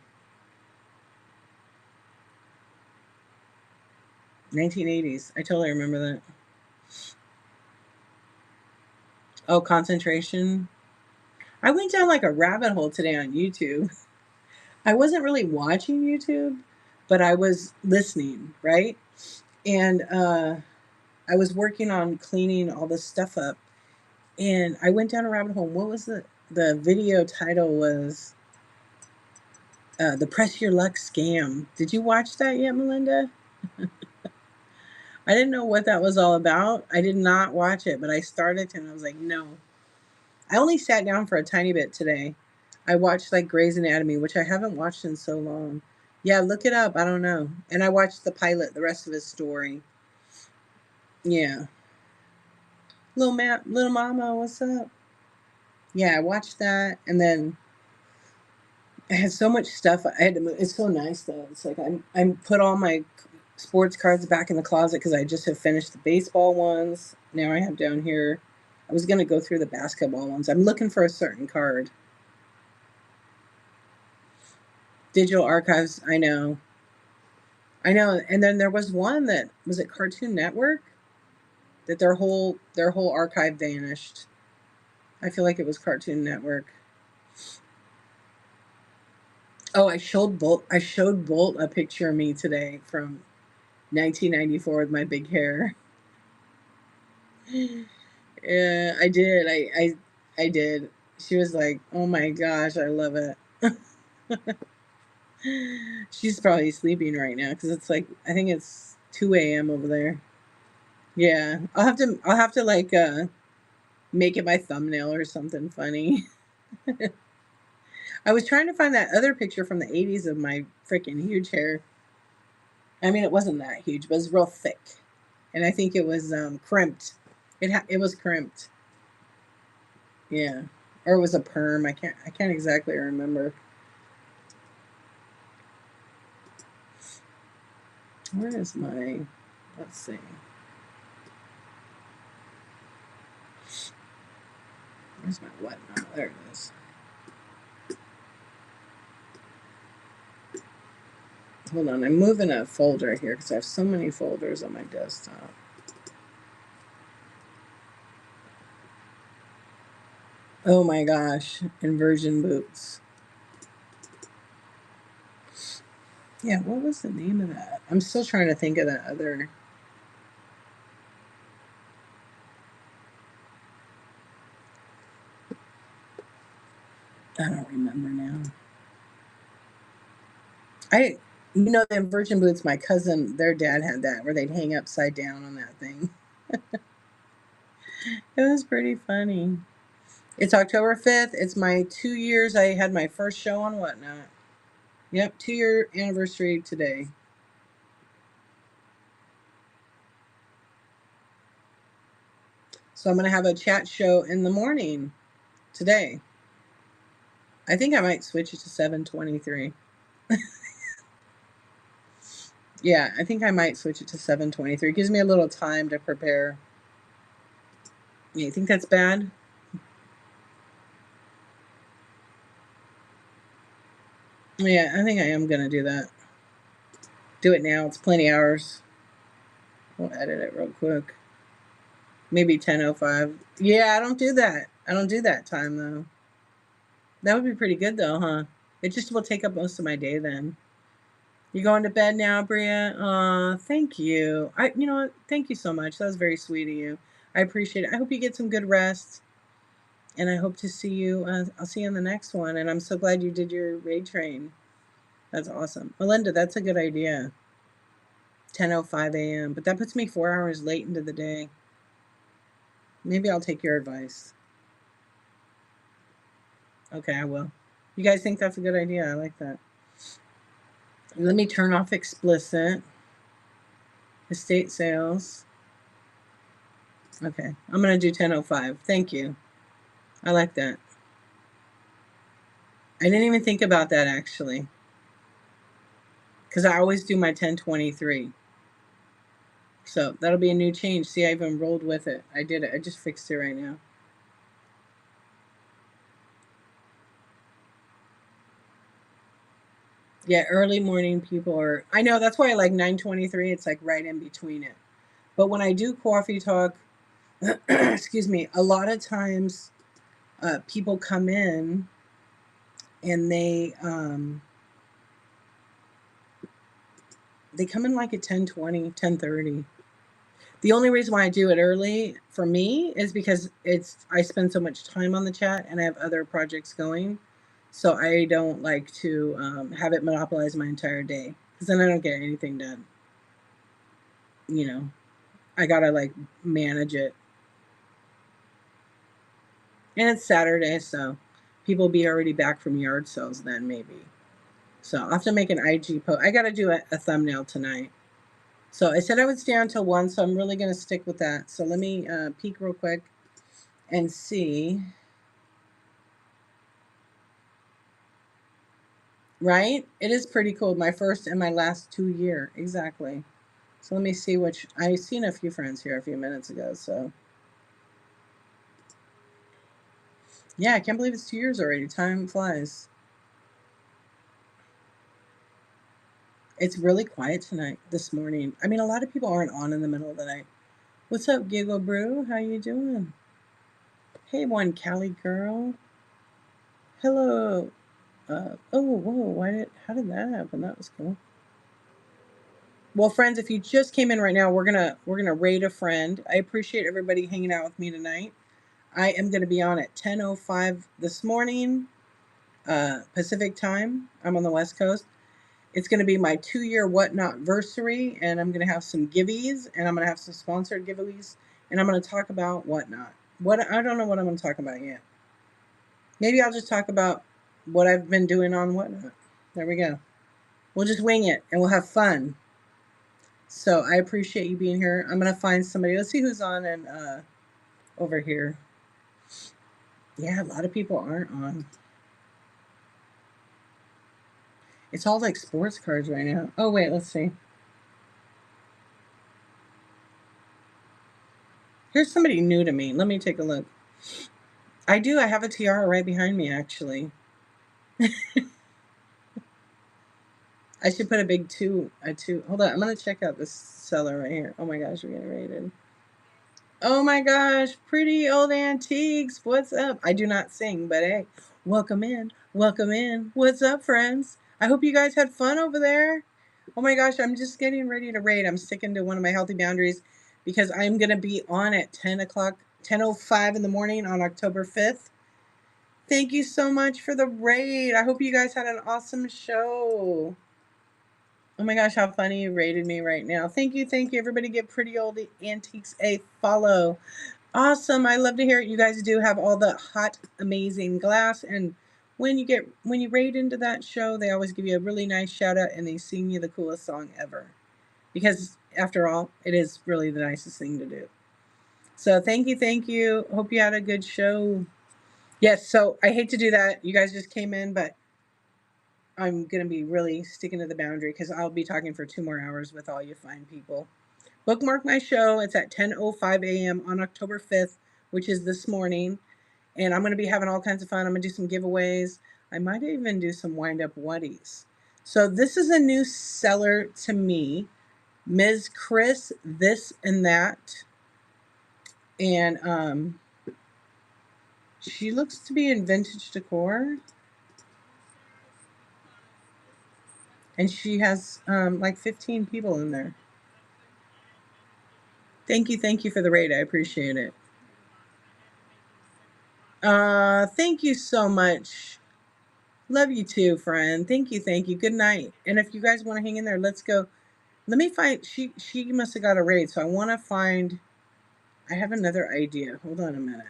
Speaker 1: 1980s. I totally remember that. Oh, concentration. I went down like a rabbit hole today on YouTube. I wasn't really watching YouTube, but I was listening, right? And I was working on cleaning all this stuff up, and I went down a rabbit hole. What was the video title was the Press Your Luck Scam. Did you watch that yet, Melinda? I didn't know what that was all about. I did not watch it, but I started to, and I was like, no. I only sat down for a tiny bit today. I watched like Grey's Anatomy, which I haven't watched in so long. Yeah, look it up. I don't know. And I watched the pilot, the rest of his story. Yeah. Little mama, what's up? Yeah, I watched that, and then I had so much stuff I had to move. It's so nice though. It's like I'm put all my sports cards back in the closet because I just have finished the baseball ones. Now I have down here. I was gonna go through the basketball ones. I'm looking for a certain card. Digital archives. I know. I know. And then there was one that was it Cartoon Network that their whole archive vanished. I feel like it was Cartoon Network. Oh, I showed Bolt a picture of me today from 1994 with my big hair. Yeah, I did. I did. She was like, "Oh my gosh, I love it." She's probably sleeping right now because it's like I think it's 2 a.m. over there. Yeah, I'll have to like make it my thumbnail or something funny. I was trying to find that other picture from the 80s of my freaking huge hair. I mean, it wasn't that huge, but it was real thick, and I think it was crimped. It was crimped. Yeah, or it was a perm. I can't exactly remember. Where is my? Let's see. Where's my whatnot? There it is. Hold on, I'm moving a folder here because I have so many folders on my desktop. Oh my gosh, inversion boots. Yeah, what was the name of that? I'm still trying to think of that other. I don't remember now. The inversion boots, my cousin, their dad had that where they'd hang upside down on that thing. It was pretty funny. It's October 5th. It's my 2 years. I had my first show on Whatnot. Yep, 2 year anniversary today. So I'm going to have a chat show in the morning today. I think I might switch it to 7:23. Yeah, I think I might switch it to 7:23. It gives me a little time to prepare. You think that's bad? Yeah, I think I am going to do that. Do it now. It's plenty hours. We'll edit it real quick. Maybe 10:05. Yeah, I don't do that. I don't do that time though. That would be pretty good though, huh? It just will take up most of my day then. You going to bed now, Bria? Thank you. You know what? Thank you so much. That was very sweet of you. I appreciate it. I hope you get some good rest, and I hope to see you. I'll see you in the next one. And I'm so glad you did your raid train. That's awesome, Melinda. That's a good idea. 10:05 a.m. But that puts me 4 hours late into the day. Maybe I'll take your advice. Okay, I will. You guys think that's a good idea? I like that. Let me turn off explicit. Estate sales. Okay, I'm gonna do 10:05. Thank you. I like that. I didn't even think about that actually, because I always do my 10:23. So that'll be a new change. See, I even rolled with it. I did it. I just fixed it right now. Yeah, early morning people are. I know that's why I like 9:23. It's like right in between it. But when I do coffee talk, excuse me, a lot of times people come in and they come in like at 10:20, 10:30. The only reason why I do it early for me is because I spend so much time on the chat and I have other projects going. So I don't like to have it monopolize my entire day because then I don't get anything done. You know, I gotta like manage it. And it's Saturday, so people will be already back from yard sales then maybe. So I'll have to make an IG post. I gotta do a thumbnail tonight. So I said I would stay until 1, so I'm really gonna stick with that. So let me peek real quick and see. Right? It is pretty cool. My first and my last 2 year. Exactly. So let me see which I seen a few friends here a few minutes ago. So yeah, I can't believe it's 2 years already. Time flies. It's really quiet tonight, this morning. I mean, a lot of people aren't on in the middle of the night. What's up, Giggle Brew? How you doing? Hey, one Cali girl. Hello. Oh, whoa, how did that happen? That was cool. Well, friends, if you just came in right now, we're gonna raid a friend. I appreciate everybody hanging out with me tonight. I am gonna be on at 10:05 this morning, Pacific time. I'm on the West Coast. It's gonna be my 2 year whatnot versary, and I'm gonna have some giveaways, and I'm gonna have some sponsored giveaways, and I'm gonna talk about whatnot. What I don't know what I'm gonna talk about yet. Maybe I'll just talk about what I've been doing on whatnot. There we go. We'll just wing it and we'll have fun. So I appreciate you being here. I'm gonna find somebody. Let's see who's on and over here. Yeah, a lot of people aren't on. It's all like sports cards right now. Oh wait, let's see. Here's somebody new to me. Let me take a look. I do. I have a tiara right behind me, actually. I should put a big two. Hold on. I'm gonna check out this seller right here. Oh my gosh, we're getting rated. Oh my gosh, pretty old antiques. What's up? I do not sing, but hey, welcome in. Welcome in. What's up, friends? I hope you guys had fun over there. Oh my gosh, I'm just getting ready to raid. I'm sticking to one of my healthy boundaries because I'm going to be on at 10 o'clock, 10:05 in the morning on October 5th. Thank you so much for the raid. I hope you guys had an awesome show. Oh my gosh, how funny you rated me right now. Thank you, thank you. Everybody give Pretty Old Antiques a follow. Awesome. I love to hear it. You guys do have all the hot, amazing glass. And when you raid into that show, they always give you a really nice shout out and they sing you the coolest song ever. Because after all, it is really the nicest thing to do. So thank you, thank you. Hope you had a good show. Yes, so I hate to do that. You guys just came in, but I'm gonna be really sticking to the boundary because I'll be talking for 2 more hours with all you fine people. Bookmark my show. It's at 10:05 a.m. on October 5th, which is this morning. And I'm going to be having all kinds of fun. I'm going to do some giveaways. I might even do some wind up whatties. So this is a new seller to me, Ms. Chris, this and that. And she looks to be in vintage decor. And she has like 15 people in there. Thank you for the raid. I appreciate it. Thank you so much. Love you too, friend. Thank you, thank you. Good night. And if you guys want to hang in there, let's go. Let me find. She must have got a raid, so I want to find. I have another idea. Hold on a minute.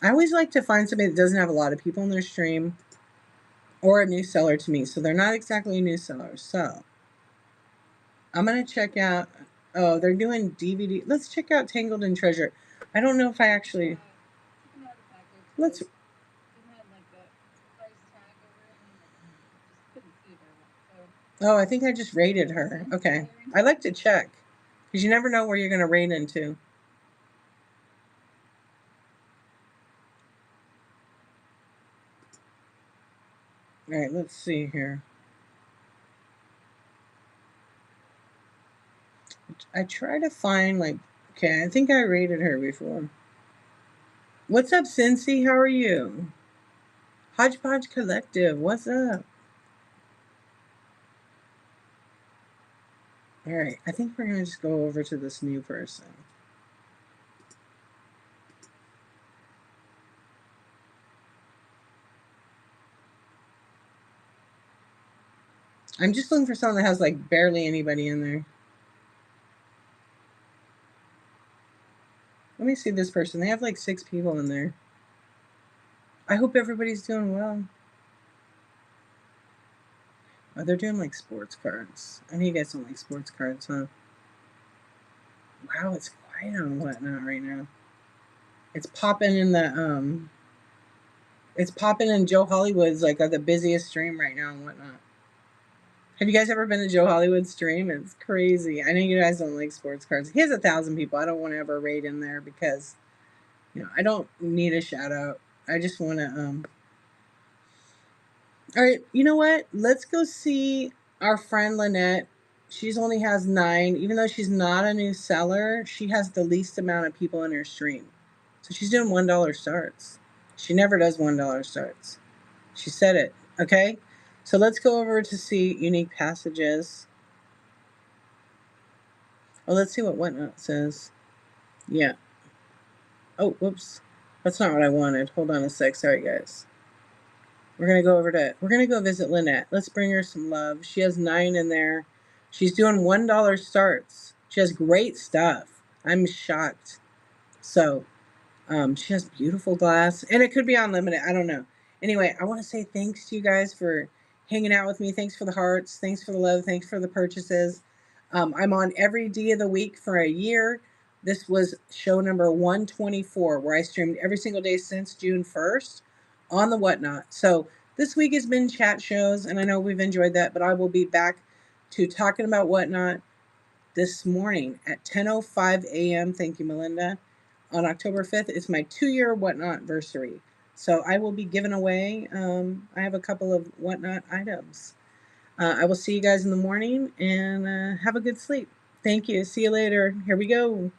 Speaker 1: I always like to find somebody that doesn't have a lot of people in their stream, or a new seller to me. So they're not exactly a new seller. So I'm gonna check out. Oh, they're doing DVD. Let's check out Tangled in Treasure. I don't know if I actually. Let's. Oh, I think I just rated her. Okay, I like to check because you never know where you're gonna rate into. All right, let's see here. I try to find like. Okay, I think I rated her before. What's up, Cincy? How are you? Hodgepodge Collective. What's up? All right, I think we're gonna just go over to this new person. I'm just looking for someone that has like barely anybody in there. Let me see this person. They have like 6 people in there. I hope everybody's doing well. Oh, they're doing like sports cards. I know you guys don't like sports cards, huh? Wow, it's quiet on Whatnot right now. It's popping in the it's popping in Joe Hollywood's like the busiest stream right now and Whatnot. Have you guys ever been to Joe Hollywood's stream? It's crazy. I know you guys don't like sports cards. He has 1,000 people. I don't want to ever raid in there because I don't need a shout out. I just want to. All right, you know what? Let's go see our friend Lynette. She's only has 9. Even though she's not a new seller, she has the least amount of people in her stream. So she's doing $1 starts. She never does $1 starts. She said it. Okay. So let's go over to see unique passages. Oh, let's see what Whatnot says. Yeah. Oh, whoops. That's not what I wanted. Hold on a sec. Sorry, guys. We're gonna go visit Lynette. Let's bring her some love. She has 9 in there. She's doing $1 starts. She has great stuff. I'm shocked. So she has beautiful glass, and it could be unlimited. I don't know. Anyway, I want to say thanks to you guys for hanging out with me. Thanks for the hearts. Thanks for the love. Thanks for the purchases. I'm on every day of the week for a year. This was show number 124, where I streamed every single day since June 1st on the Whatnot. So this week has been chat shows, and I know we've enjoyed that, but I will be back to talking about Whatnot this morning at 10:05 a.m. Thank you, Melinda. On October 5th, it's my 2-year Whatnot anniversary. So I will be giving away, I have a couple of Whatnot items. I will see you guys in the morning and have a good sleep. Thank you. See you later. Here we go.